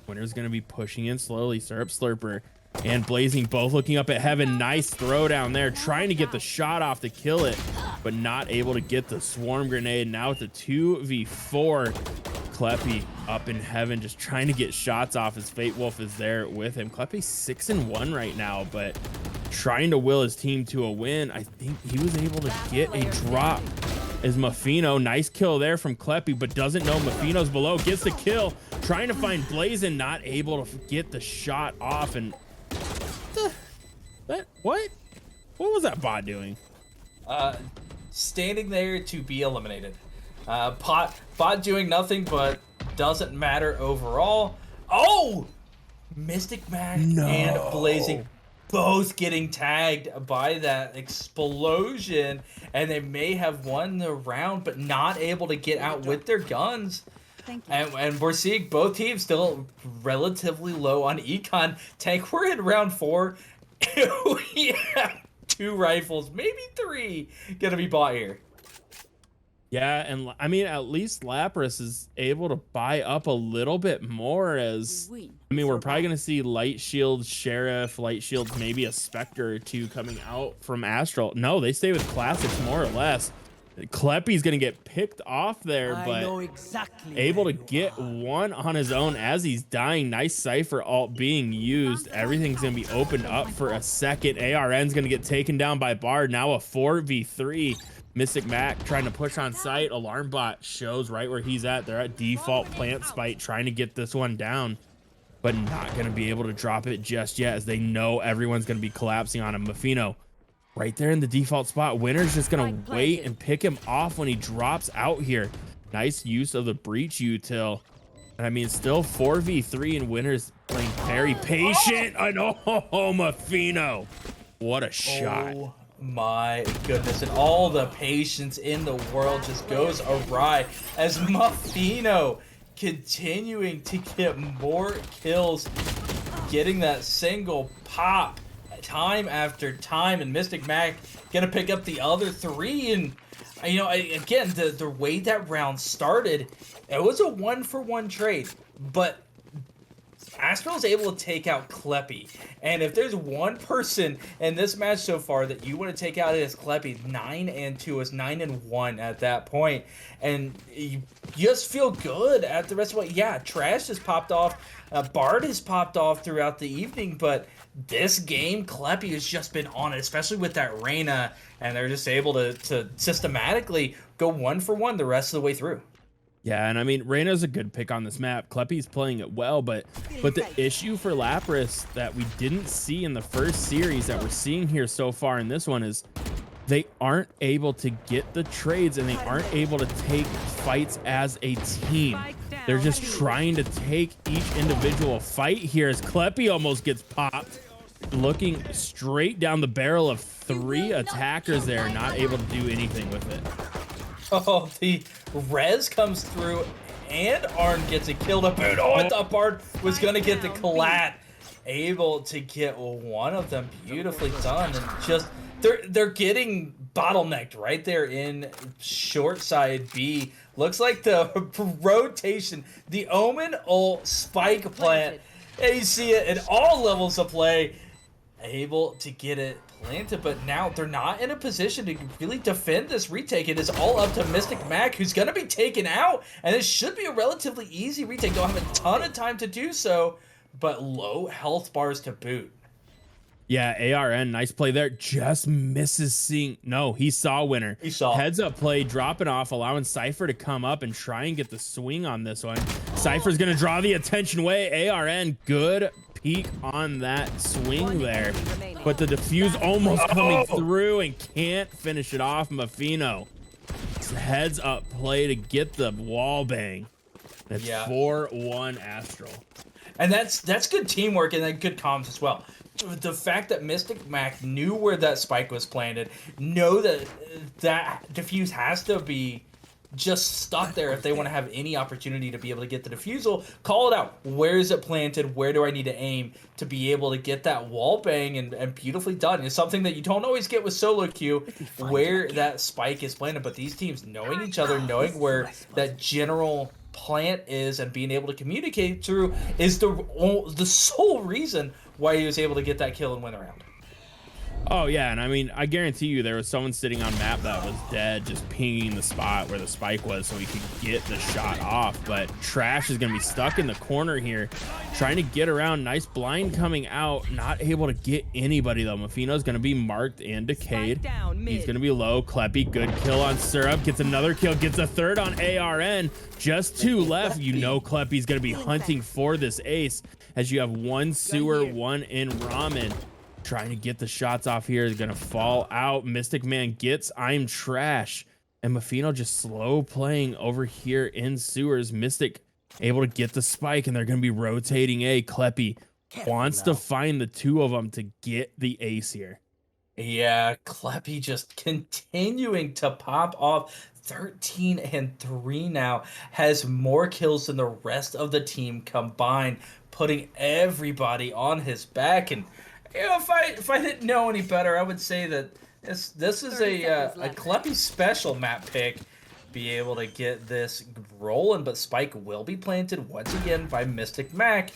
Winner's gonna be pushing in slowly. Syrup Slurper and Blazing both looking up at heaven. Nice throw down there, trying to get the shot off to kill it, but not able to get the swarm grenade. Now it's a 2v4. Kleppy up in heaven, just trying to get shots off, as Fate Wolf is there with him. Kleppy's 6-1 right now, but trying to will his team to a win. I think he was able to get a drop as Mafino. Nice kill there from Kleppy, but doesn't know Mafino's below. Gets the kill, trying to find Blazin, not able to get the shot off. And what was that bot doing? Standing there to be eliminated. Bot doing nothing, but doesn't matter overall. Oh, Mystic Mac and Blazing both getting tagged by that explosion, and they may have won the round, but not able to get out with their guns. And we're seeing both teams still relatively low on econ. Tank, we're in round 4. We have 2 rifles, maybe 3, gonna be bought here. Yeah, and I mean, at least Lapras is able to buy up a little bit more, as I mean, we're probably gonna see Light Shield, Sheriff, Light Shields, maybe a Spectre or 2 coming out from Astral. No, they stay with Classics more or less. Kleppy's gonna get picked off there, but able to get 1 on his own as he's dying. Nice Cypher ult being used. Everything's gonna be opened up for a second. ARN's gonna get taken down by Bard. Now a 4v3. Mystic Mac trying to push on site. Alarm bot shows right where he's at. They're at default plant spite, trying to get this one down, but not going to be able to drop it just yet, as they know everyone's going to be collapsing on him. Mafino right there in the default spot. Winner's just going to wait and pick him off when he drops out here. Nice use of the breach util. And I mean, still 4v3, and Winner's playing very patient. I know, Mafino. What a shot. My goodness, and all the patience in the world just goes awry as Muffino continuing to get more kills, getting that single pop time after time, and Mystic Mac gonna pick up the other 3. And you know, again, the way that round started, it was a 1-for-1 trade, but Astral is able to take out Kleppy, and if there's one person in this match so far that you want to take out, it is Kleppy. 9-2 is 9-1 at that point, and you just feel good at the rest of it. Yeah, Trash has popped off, Bard has popped off throughout the evening, but this game, Kleppy has just been on it, especially with that Reyna, and they're just able to systematically go 1-for-1 the rest of the way through. Yeah, and I mean, Reyna's a good pick on this map. Kleppy's playing it well, but the issue for Lapras that we didn't see in the first series that we're seeing here so far in this one is they aren't able to get the trades, and they aren't able to take fights as a team. They're just trying to take each individual fight here as Kleppy almost gets popped, looking straight down the barrel of 3 attackers there, not able to do anything with it. Oh, the res comes through, and Arn gets a kill to boot. Oh, I thought Bard was going to get the collat. Able to get one of them, beautifully done. And just, they're getting bottlenecked right there in short side B. Looks like the rotation, the Omen ult spike plant. And you see it at all levels of play. Able to get it planted, but now they're not in a position to really defend this retake. It is all up to Mystic Mac, who's going to be taken out, and it should be a relatively easy retake. Don't have a ton of time to do so, but low health bars to boot. Yeah, ARN, nice play there. Just misses seeing. No, he saw Winner. He saw. Heads up play, dropping off, allowing Cypher to come up and try and get the swing on this one. Cypher's going to draw the attention away. ARN, good peek on that swing there. But the defuse almost coming through and can't finish it off. Muffino. Heads up play to get the wall bang. That's 4-1 Astral. And that's good teamwork and then good comms as well. The fact that Mystic Mac knew where that spike was planted, know that that defuse has to be just stuck there if they want to have any opportunity to be able to get the defusal. Call it out. Where is it planted? Where do I need to aim to be able to get that wall bang and beautifully done? It's something that you don't always get with solo queue, where that spike is planted. But these teams knowing each other, knowing where that general plant is and being able to communicate through is the sole reason why he was able to get that kill and win the round. Oh yeah, and I mean, I guarantee you there was someone sitting on map that was dead, just pinging the spot where the spike was so he could get the shot off. But Trash is gonna be stuck in the corner here, trying to get around. Nice blind coming out, not able to get anybody though. Muffino's gonna be marked and decayed. He's gonna be low. Kleppy, good kill on Syrup, gets another kill, gets a third on ARN. Just 2 left. You know Kleppy's gonna be hunting for this ace as you have 1 sewer, 1 in ramen. Trying to get the shots off here is gonna fall out. Mystic Man gets I'm Trash, and Muffino just slow playing over here in sewers. Mystic able to get the spike, and they're gonna be rotating A. Kleppy wants to find the 2 of them to get the ace here. Yeah, Kleppy just continuing to pop off. 13-3 now, has more kills than the rest of the team combined, putting everybody on his back. And you know, if I didn't know any better, I would say that this is a Kleppy special map pick. Be able to get this rolling, but spike will be planted once again by Mystic Mac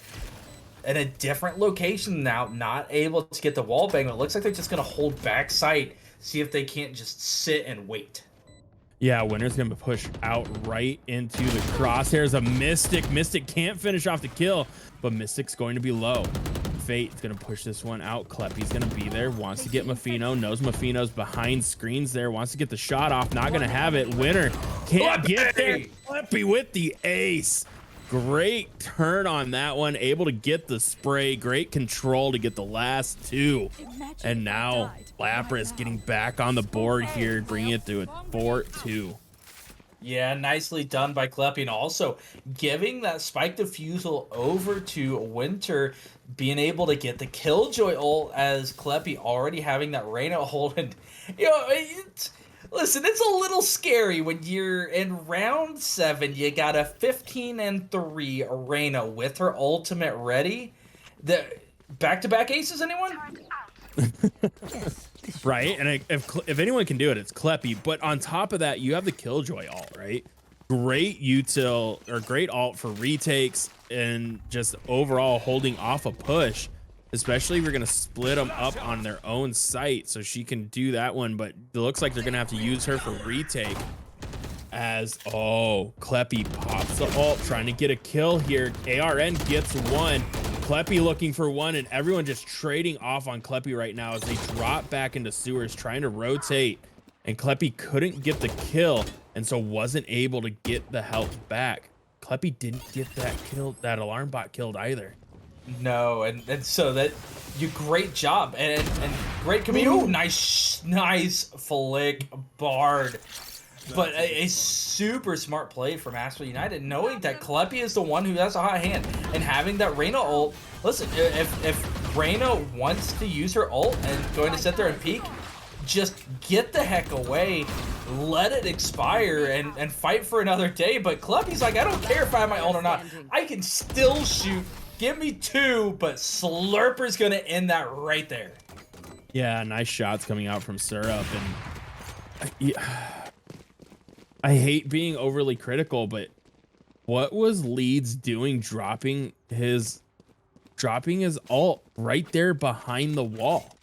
in a different location now. Not able to get the wall bang. It looks like they're just gonna hold back sight, see if they can't just sit and wait. Yeah, Winner's gonna push out right into the crosshairs of Mystic. Mystic can't finish off the kill, but Mystic's going to be low. Fate's gonna push this one out. Kleppy's gonna be there, wants to get Muffino, knows Muffino's behind screens there, wants to get the shot off, not gonna have it. Winner can't get there. Kleppy with the ace. Great turn on that one, able to get the spray, great control to get the last 2. And now Lapras getting back on the board here, bringing it to a 4-2. Yeah, nicely done by Kleppy, and also giving that spike defusal over to Winter, being able to get the Killjoy ult as Kleppy already having that Reyna hold. And, listen, it's a little scary when you're in round 7, you got a 15-3 Reyna with her ultimate ready. The back-to-back aces, anyone? Right, and if anyone can do it, it's Kleppy. But on top of that, you have the Killjoy ult, right? Great util or great ult for retakes and just overall holding off a push, especially if you're gonna split them up on their own site, so she can do that one. But it looks like they're gonna have to use her for retake. As Kleppy pops the ult, trying to get a kill here. ARN gets one. Kleppy looking for one, and everyone just trading off on Kleppy right now as they drop back into sewers, trying to rotate. And Kleppy couldn't get the kill, and so wasn't able to get the health back. Kleppy didn't get that kill, that alarm bot killed either. No, and so that great job and great community. Oh, nice flick, Bard. But a super smart play from Astral United, knowing that Kleppy is the one who has a hot hand, and having that Reyna ult. Listen, if Reyna wants to use her ult and going to sit there and peek, just get the heck away, let it expire, and fight for another day. But Kleppy's like, I don't care if I have my ult or not, I can still shoot. Give me 2, but Slurper's gonna end that right there. Yeah, nice shots coming out from Syrup, and I hate being overly critical, but what was Leeds doing dropping his ult right there behind the wall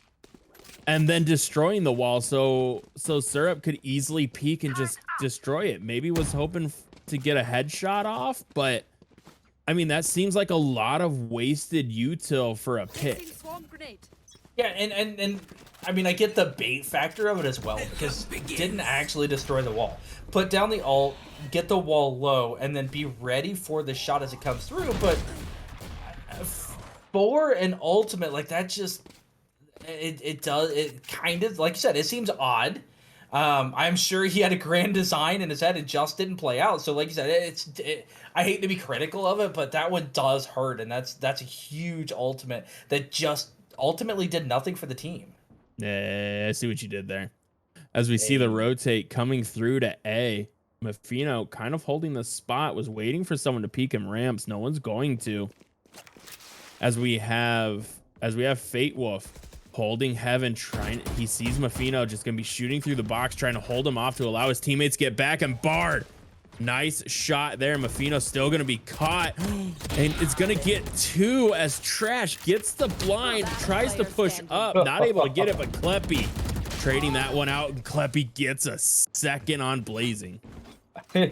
and then destroying the wall so Syrup could easily peek and just destroy it? Maybe was hoping to get a headshot off, but I mean, that seems like a lot of wasted util for a pick. Yeah, and I mean, I get the bait factor of it as well, because it didn't actually destroy the wall. Put down the ult, get the wall low, and then be ready for the shot as it comes through. But for an ultimate, like that, just it kind of, like you said, it seems odd. I'm sure he had a grand design in his head and just didn't play out. So like you said, I hate to be critical of it, but that one does hurt, and that's a huge ultimate that just ultimately did nothing for the team. Yeah, I see what you did there. As we see the rotate coming through to A, Mafino kind of holding the spot, was waiting for someone to peek him ramps. No one's going to. As we have Fate Wolf holding Heaven, he sees Mafino just gonna be shooting through the box, trying to hold him off to allow his teammates to get back. And Bard, nice shot there. Mafino still gonna be caught, and it's gonna get 2 as Trash gets the blind, tries to push up, not able to get it, but Kleppy trading that one out, and Kleppy gets a second on Blazing. Yeah,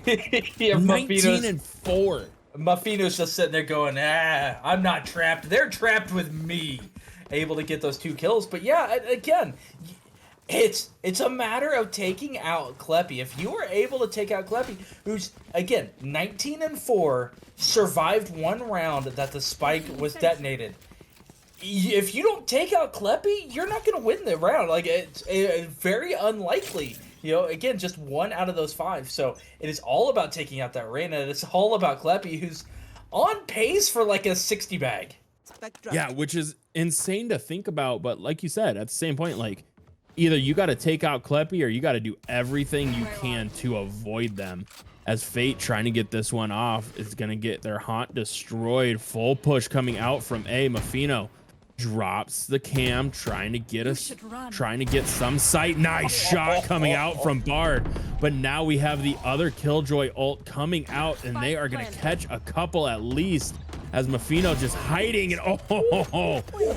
19-4. Mafino's just sitting there going, I'm not trapped. They're trapped with me. Able to get those 2 kills. But yeah, again, it's a matter of taking out Kleppy. If you were able to take out Kleppy, who's, again, 19-4, survived 1 round that the spike was detonated. If you don't take out Kleppy, you're not going to win the round. Like, it's very unlikely. Again, just 1 out of those 5. So it is all about taking out that Reyna. It's all about Kleppy, who's on pace for like a 60 bag. Yeah, which is insane to think about. But like you said, at the same point, like, either you got to take out Kleppy or you got to do everything you can to avoid them. As Fate, trying to get this one off, is going to get their haunt destroyed. Full push coming out from A. Mafino drops the cam, trying to get some sight. Nice shot coming out from Bard. But now we have the other Killjoy ult coming out, and they are going to catch a couple at least, as Mafino just hiding and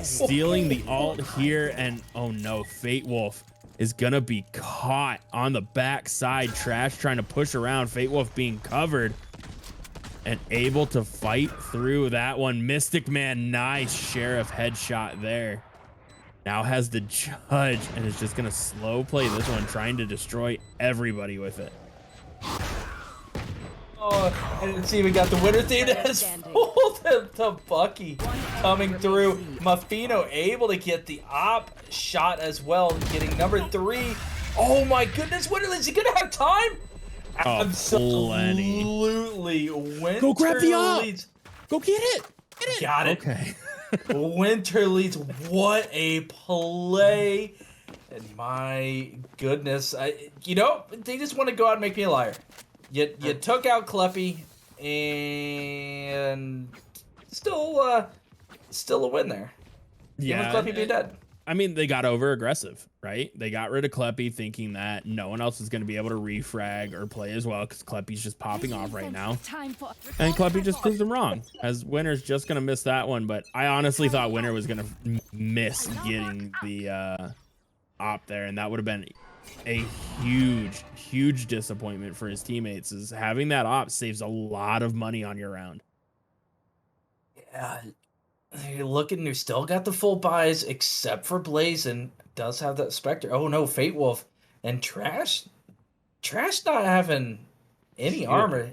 stealing the ult here. And oh no, Fate Wolf is gonna be caught on the backside. Trash trying to push around, Fate Wolf being covered and able to fight through that one. Mystic Man, nice Sheriff headshot there. Now has the judge and is just gonna slow play this one, trying to destroy everybody with it. Oh, and it's even got the winner theme as full to Bucky coming through. Mafino able to get the op shot as well, getting number 3. Oh my goodness, what is he gonna have time? Absolutely. Winter Go grab the op. leads. Go get it. Get it. Got it. Okay. Winter leads. What a play. And my goodness. You know, they just want to go out and make me a liar. You took out Kleppy and still a win there. Yeah. Kleppy be dead. I mean, they got over aggressive, right? They got rid of Kleppy thinking that no one else is going to be able to refrag or play as well because Kleppy's just popping off right now. And Kleppy just proves them wrong, as Winner's just going to miss that one. But I honestly thought Winner was going to miss getting the op there, and that would have been a huge disappointment for his teammates, as having that op saves a lot of money on your round. Yeah. You're looking, you still got the full buys, except for Blazin. Does have that Spectre. Oh no, Fate Wolf. And Trash not having any armor.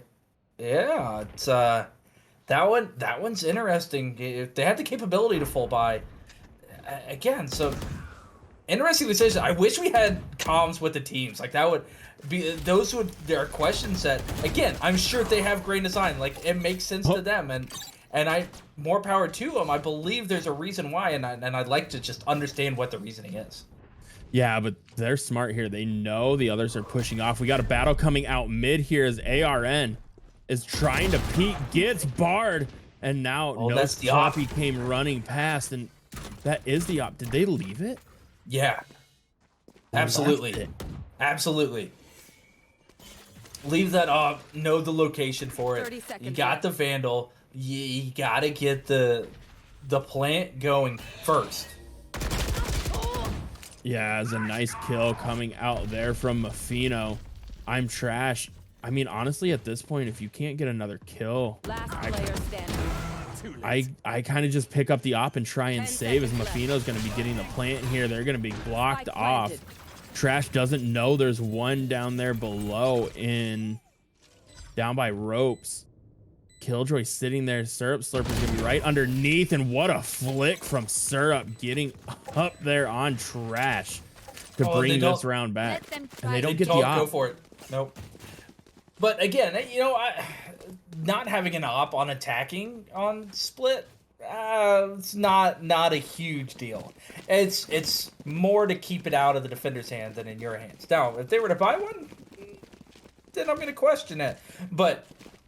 Yeah, it's that one's interesting. If they had the capability to full buy. Again, so interesting decision. I wish we had comms with the teams. Like that would be there are questions that, again, I'm sure they have great design. Like it makes sense to them, and more power to them. I believe there's a reason why, and I'd like to just understand what the reasoning is. Yeah, but they're smart here. They know the others are pushing off. We got a battle coming out mid here as ARN is trying to peek, gets barred, and now Choppy came running past, and that is the op. Did they leave it? Yeah, absolutely, absolutely. Leave that op. Know the location for it. You got the Vandal. You gotta get the plant going first. Yeah, it's a nice kill coming out there from Mafino. I'm trash. I mean, honestly, at this point, if you can't get another kill, I kind of just pick up the op and try and save, as Mafino's going to be getting the plant here. They're going to be blocked off. Trash doesn't know there's one down there below down by ropes. Killjoy sitting there. Syrup Slurper's gonna be right underneath, and what a flick from Syrup getting up there on Trash to bring this round back. And they don't get the op. Go for it. Nope. But again, you know, not having an op on attacking on split, it's not a huge deal. It's more to keep it out of the defender's hand than in your hands. Now, if they were to buy one, then I'm gonna question it. But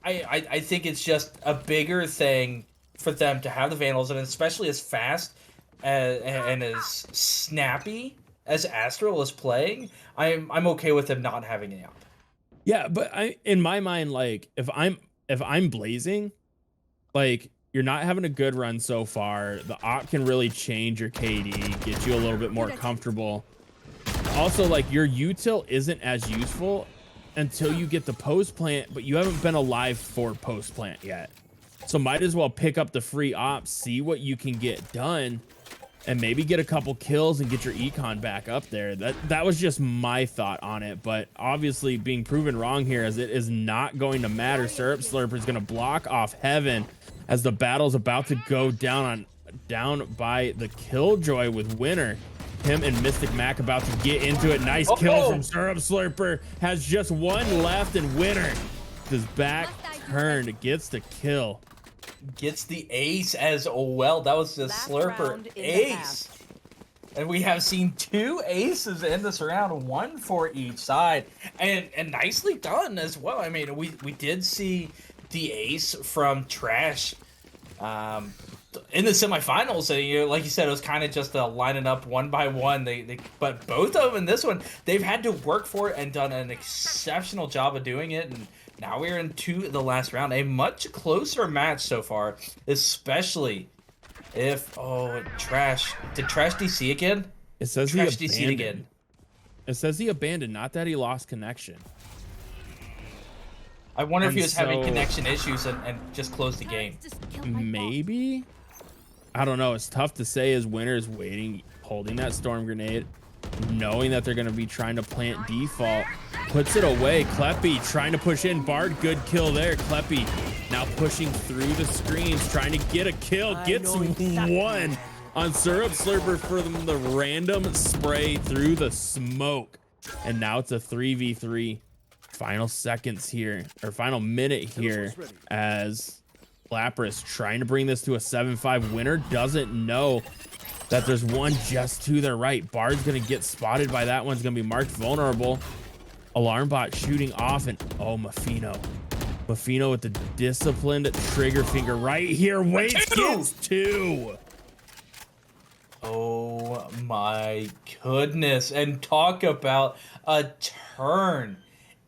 I think it's just a bigger thing for them to have the Vandals, and especially as fast and as snappy as Astral is playing, I'm okay with them not having an op. Yeah, but in my mind, like if I'm blazing, like you're not having a good run so far. The op can really change your KD, get you a little bit more comfortable. Also, like your util isn't as useful until you get the post plant, but you haven't been alive for post plant yet. So might as well pick up the free ops, see what you can get done, and maybe get a couple kills and get your econ back up there. That was just my thought on it, but obviously being proven wrong here, as it is not going to matter. Syrup Slurper is going to block off Heaven as the battle's about to go down by the Killjoy with Winner. Him and Mystic Mac about to get into it. Nice kill from Syrup Slurper. Has just one left, and Winner his back turned, gets the kill. Gets the ace as well. That was the Slurper ace. And we have seen 2 aces in this round, 1 for each side. And nicely done as well. I mean, we did see the ace from Trash in the semifinals. You know, like you said, it was kind of just lining up one by one. But both of them in this one, they've had to work for it and done an exceptional job of doing it. And now we're into the last round, a much closer match so far, especially if Trash did Trash DC again? It says Trash he DC again. It says he abandoned, not that he lost connection. I wonder if he was having connection issues and just closed the game. Maybe. I don't know. It's tough to say as Winner is waiting, holding that storm grenade, knowing that they're going to be trying to plant default. Puts it away. Kleppy trying to push in. Bard, good kill there. Kleppy now pushing through the screens, trying to get a kill. Gets one on Syrup Slurper for the random spray through the smoke. And now it's a 3v3. Final seconds here, or final minute here, as Lapras trying to bring this to a 7-5 winner. Doesn't know that there's one just to their right. Bard's gonna get spotted by that. One's gonna be marked vulnerable. Alarm bot shooting off, and oh, Mafino with the disciplined trigger finger right here. Waits, gets 2. Oh my goodness. And talk about a turn.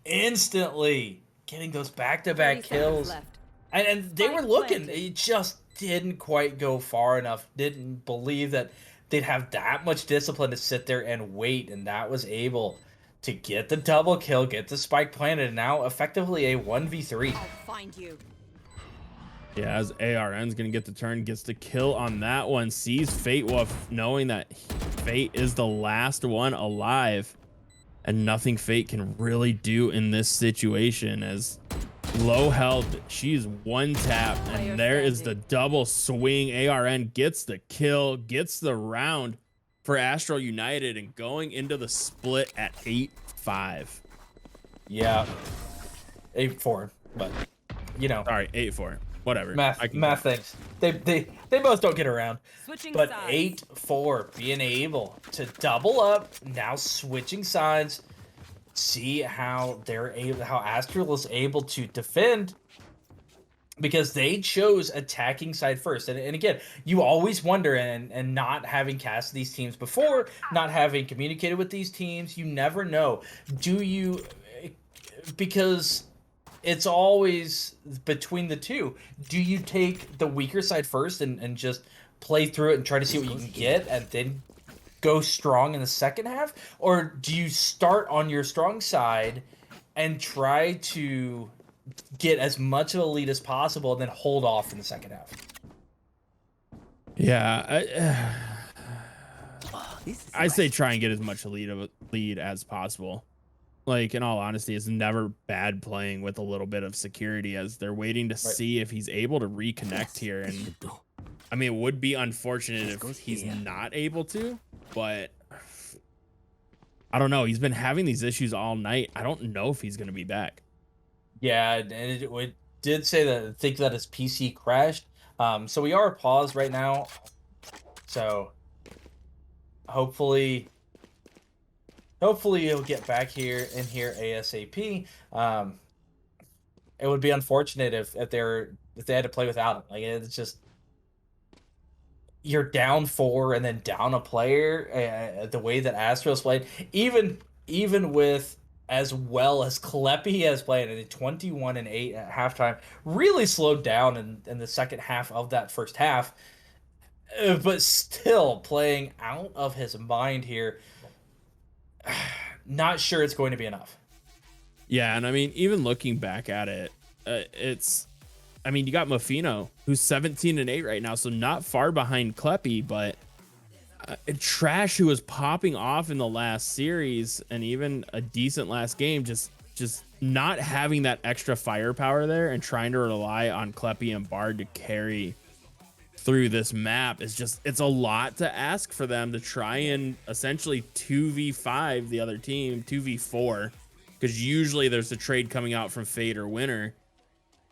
Instantly getting those back-to-back kills. And they were looking. It just didn't quite go far enough. Didn't believe that they'd have that much discipline to sit there and wait. And that was able to get the double kill, get the spike planted, and now effectively a 1v3. I'll find you. Yeah, as ARN's gonna get the turn, gets the kill on that one, sees Fate Wolf, knowing that Fate is the last one alive, and nothing Fate can really do in this situation. As low health, she's one tap, and there is the double swing. ARN gets the kill, gets the round for Astral United, and going into the split at 8-5. Yeah, 8-4, but you know, Sorry, 8-4. Whatever. math things. They both don't get around. Switching But sides. 8-4, being able to double up, now switching sides. See how how Astral is able to defend, because they chose attacking side first. And again, you always wonder, and not having cast these teams before, not having communicated with these teams, you never know. Do you, because it's always between the two. Do you take the weaker side first and just play through it and try to see what you can get, and then go strong in the second half? Or do you start on your strong side and try to get as much of a lead as possible and then hold off in the second half? Yeah, I say try and get as much lead as possible. Like, in all honesty, it's never bad playing with a little bit of security, as they're waiting to see if he's able to reconnect here. And I mean, it would be unfortunate if he's not able to, but I don't know. He's been having these issues all night. I don't know if he's going to be back. Yeah, and it did say that, I think that his PC crashed. So we are paused right now. So hopefully he'll get back here ASAP. It would be unfortunate if they had to play without him. Like, it's just, you're down 4 and then down a player. The way that Astral's played, even with as well as Kleppy has played, at 21-8 at halftime, really slowed down in the second half of that first half, but still playing out of his mind here. Not sure it's going to be enough. Yeah, and I mean, even looking back at it, I mean, you got Mafino, who's 17-8 right now, so not far behind Kleppy, but Trash, who was popping off in the last series and even a decent last game, just not having that extra firepower there, and trying to rely on Kleppy and Bard to carry through this map is just, it's a lot to ask for them to try and essentially 2v5 the other team, 2v4, because usually there's a trade coming out from Fade or Winner,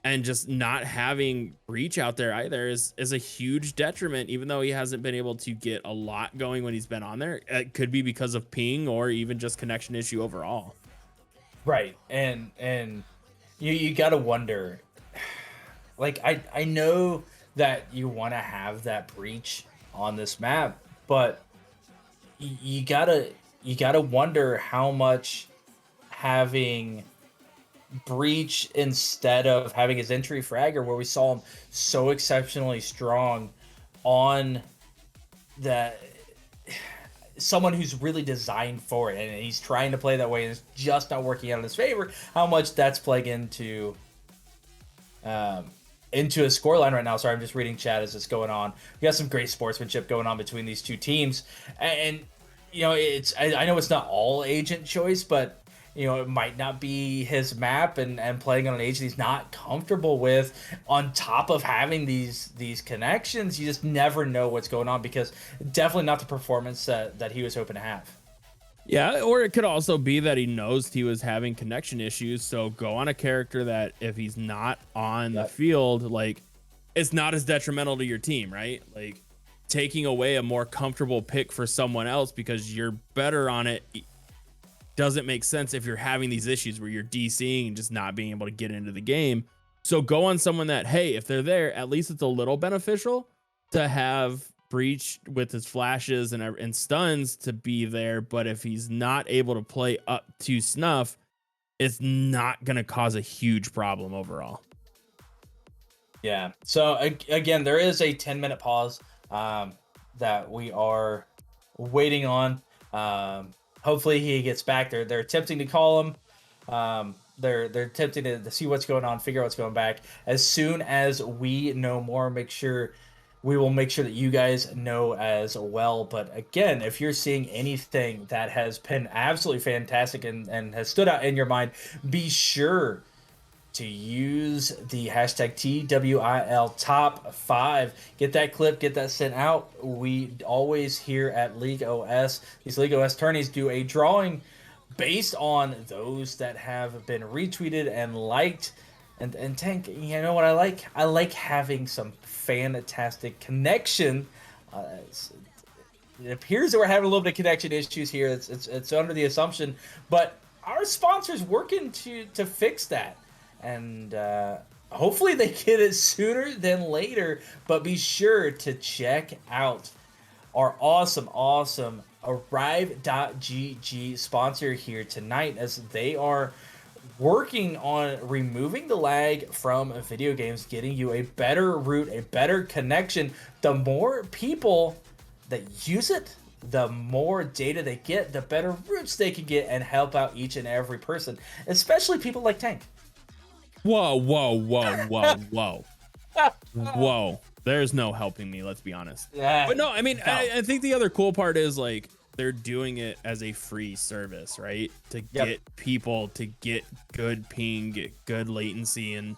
and just not having Breach out there either is a huge detriment, even though he hasn't been able to get a lot going when he's been on there. It could be because of ping or even just connection issue overall. Right. And you got to wonder, like, I know that you want to have that Breach on this map, but you gotta wonder how much having Breach instead of having his entry fragger, where we saw him so exceptionally strong on that, someone who's really designed for it, and he's trying to play that way and it's just not working out in his favor, how much that's playing into a scoreline right now. Sorry, I'm just reading chat as it's going on. We got some great sportsmanship going on between these two teams, and you know, I know it's not all agent choice, but you know, it might not be his map, and playing on an agent he's not comfortable with, on top of having these connections. You just never know what's going on, because definitely not the performance that he was hoping to have. Yeah, or it could also be that he knows he was having connection issues. So go on a character that if he's not on the field, like it's not as detrimental to your team, right? Like taking away a more comfortable pick for someone else because you're better on it doesn't make sense if you're having these issues where you're DCing and just not being able to get into the game. So go on someone that, hey, if they're there, at least it's a little beneficial to have Breach with his flashes and stuns to be there. But if he's not able to play up to snuff, it's not going to cause a huge problem overall. Yeah. So again, there is a 10-minute pause that we are waiting on. Hopefully he gets back. They're attempting to call him. They're attempting to see what's going on, figure out what's going back. As soon as we know more, we will make sure that you guys know as well. But again, if you're seeing anything that has been absolutely fantastic and has stood out in your mind, be sure to use the hashtag TWIL top 5. Get that clip, get that sent out. We always here at League OS, these League OS tourneys do a drawing based on those that have been retweeted and liked. And Tank, you know what I like? I like having some fantastic connection. It appears that we're having a little bit of connection issues here. It's under the assumption, but our sponsor's working to fix that. And hopefully they get it sooner than later. But be sure to check out our awesome Arrive.gg sponsor here tonight, as they are working on removing the lag from video games, getting you a better route, a better connection. The more people that use it, the more data they get, the better routes they can get and help out each and every person, especially people like Tank. Whoa. Whoa. There's no helping me, let's be honest. Yeah. But no, I mean, I think the other cool part is like they're doing it as a free service, right? To get people to get good ping, get good latency. And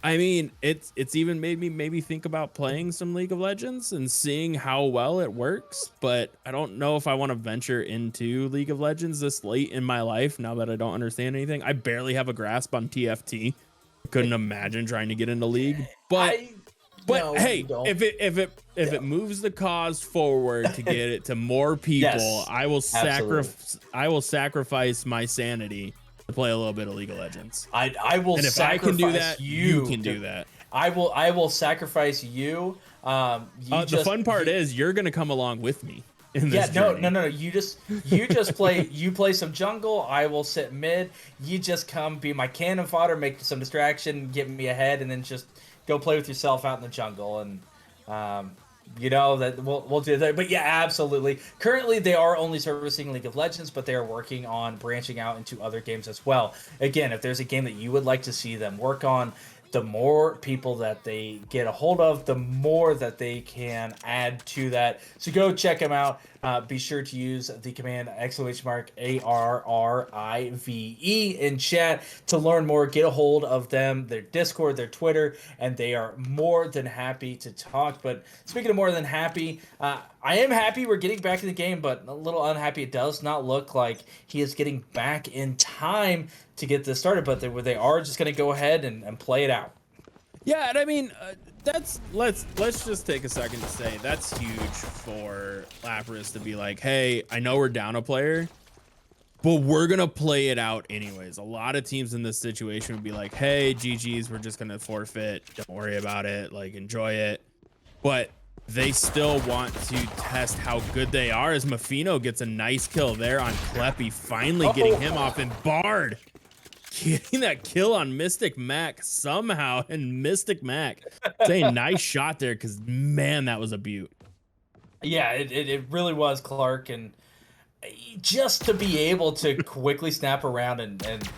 I mean, it's even made me maybe think about playing some League of Legends and seeing how well it works. But I don't know if I want to venture into League of Legends this late in my life now that I don't understand anything. I barely have a grasp on TFT. Couldn't imagine trying to get into League, but No, hey, don't. if it moves the cause forward to get it to more people, Yes, I will sacrifice my sanity to play a little bit of League of Legends. I will. And if I can do that, you can do that. I will sacrifice you. The fun part is you're gonna come along with me. No. You just play some jungle. I will sit mid. You just come be my cannon fodder, make some distraction, get me ahead, and then just go play with yourself out in the jungle. And you know that we'll do that. But yeah, absolutely. Currently, they are only servicing League of Legends, but they are working on branching out into other games as well. Again, if there's a game that you would like to see them work on, the more people that they get a hold of, the more that they can add to that. So go check them out. Be sure to use the command !ARRIVE in chat to learn more. Get a hold of them, their Discord, their Twitter, and they are more than happy to talk. But speaking of more than happy, I am happy we're getting back in the game, but a little unhappy. It does not look like he is getting back in time to get this started, but they are just going to go ahead and play it out. Yeah, and I mean, let's just take a second to say that's huge for Lapras to be like, hey, I know we're down a player, but we're gonna play it out anyways. A lot of teams in this situation would be like, hey, GG's, we're just gonna forfeit. Don't worry about it. Like, enjoy it. But they still want to test how good they are, as Mafino gets a nice kill there on Kleppy, finally getting him off, and Bard getting that kill on Mystic Mac somehow. And Mystic Mac, say nice shot there, because man, that was a beaut. Yeah, it really was, Clark. And just to be able to quickly snap around and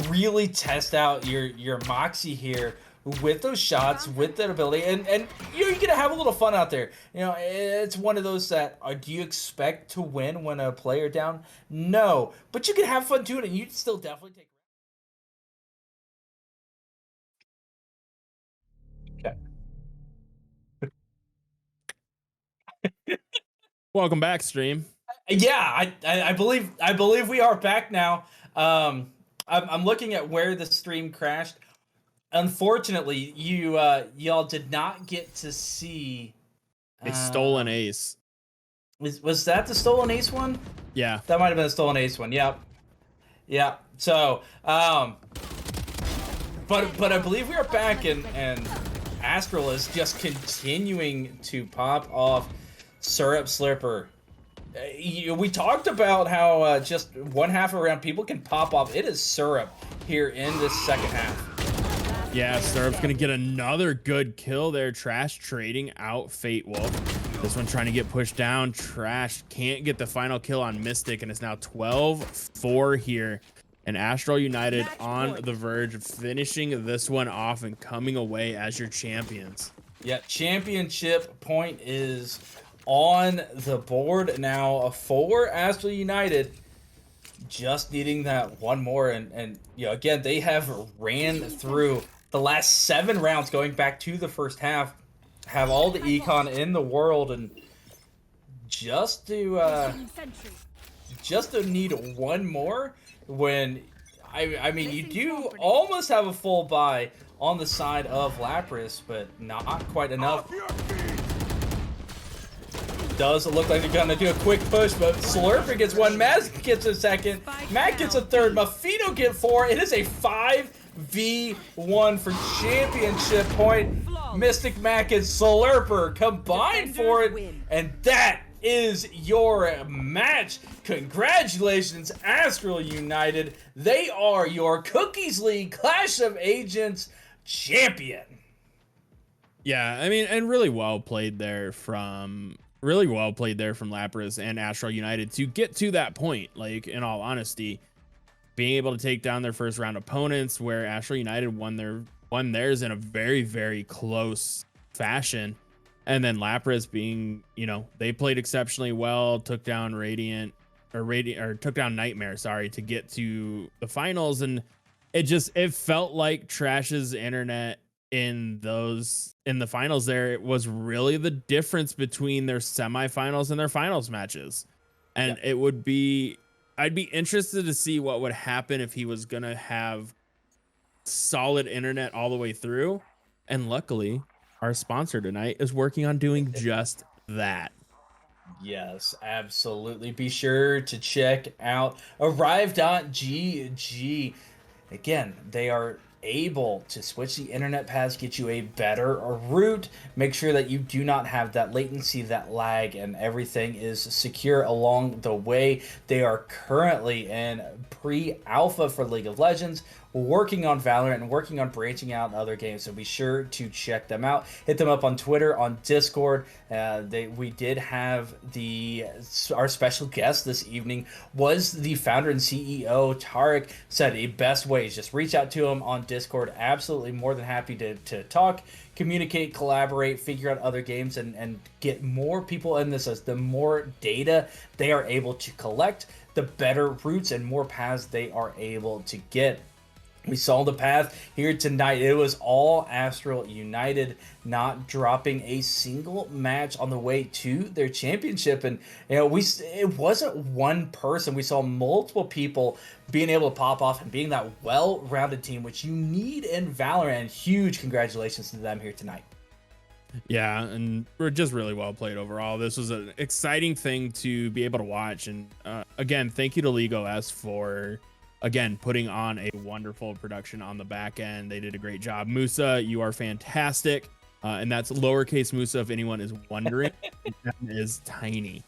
really test out your moxie here with those shots, with that ability, and you're gonna have a little fun out there. You know, it's one of those that do you expect to win when a player down? No, but you can have fun doing it, and you'd still definitely take. Okay. Welcome back, stream. Yeah, I believe we are back now. I'm looking at where the stream crashed. Unfortunately, y'all did not get to see. A stolen Um, ace. was that the stolen ace one? Yeah. That might have been a stolen ace one. Yep. Yeah. So, but I believe we are back, and Astral is just continuing to pop off Syrup Slurper. We talked about how just one half around people can pop off. It is Syrup here in this second half. Yeah, Syrup's gonna get another good kill there. Trash trading out Fate Wolf. This one trying to get pushed down. Trash can't get the final kill on Mystic, and it's now 12-4 here. And Astral United on the verge of finishing this one off and coming away as your champions. Yeah, championship point is on the board now for Astral United. Just needing that one more, and you know, again, they have ran through the last 7 rounds going back to the first half, have all the econ in the world, and just to need one more when I mean, you do almost have a full buy on the side of Lapras, but not quite enough. Does look like they're gonna do a quick push, but Slurper gets one, Maz gets a second, Matt gets a third, Mafino get 4. It is a 5v1 for championship point. Mystic Mac and Slurper combined for it, and that is your match. Congratulations, Astral United. They are your Cookies League Clash of Agents champion. Yeah, I mean, and really well played there from Lapras and Astral United to get to that point. Like, in all honesty, being able to take down their first round opponents, where Astral United won theirs in a very, very close fashion. And then Lapras being, you know, they played exceptionally well, took down took down Nightmare, sorry, to get to the finals. And it felt like Trash's internet in the finals there. It was really the difference between their semifinals and their finals matches. And I'd be interested to see what would happen if he was gonna have solid internet all the way through. And luckily, our sponsor tonight is working on doing just that. Yes, absolutely. Be sure to check out arrive.gg. Again, they are able to switch the internet paths, get you a better route, make sure that you do not have that latency, that lag, and everything is secure along the way. They are currently in pre-alpha for League of Legends, working on Valorant, and working on branching out other games, so be sure to check them out. Hit them up on Twitter, on Discord. We did have our special guest this evening was the founder and CEO. Tarek said the best way is just reach out to him on Discord. Absolutely more than happy to talk, communicate, collaborate, figure out other games, and get more people in this. As the more data they are able to collect, the better routes and more paths they are able to get. We saw the path here tonight. It was all Astral United, not dropping a single match on the way to their championship. And you know, it wasn't one person. We saw multiple people being able to pop off and being that well-rounded team, which you need in Valorant. And huge congratulations to them here tonight. Yeah, and we're just really well played overall. This was an exciting thing to be able to watch. And again, thank you to League OS for putting on a wonderful production on the back end. They did a great job. Musa, you are fantastic. And that's lowercase Musa, if anyone is wondering. That is tiny.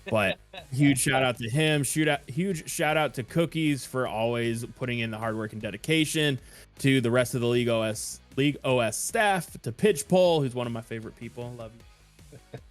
But huge shout out to him. Huge shout out to Cookies for always putting in the hard work and dedication. To the rest of the League OS staff. To Pitch Pole, who's one of my favorite people. Love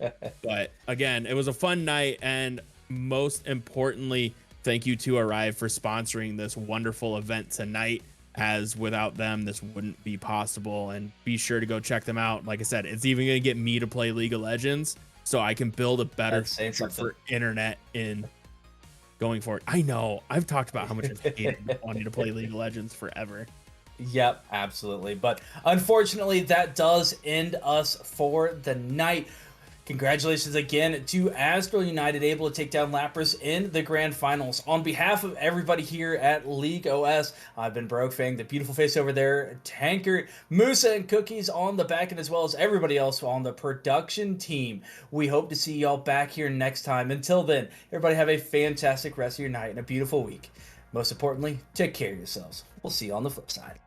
you. But again, it was a fun night. And most importantly, thank you to Arrive for sponsoring this wonderful event tonight, as without them, this wouldn't be possible. And be sure to go check them out. Like I said, it's even going to get me to play League of Legends so I can build a better future for internet in going forward. I know I've talked about how much I've hated wanting to play League of Legends forever. Yep, absolutely. But unfortunately, that does end us for the night. Congratulations again to Astral United, able to take down Lapras in the grand finals. On behalf of everybody here at League OS, I've been Brokefang, the beautiful face over there, Tankert, Musa, and Cookies on the back end, as well as everybody else on the production team. We hope to see y'all back here next time. Until then, everybody have a fantastic rest of your night and a beautiful week. Most importantly, take care of yourselves. We'll see you on the flip side.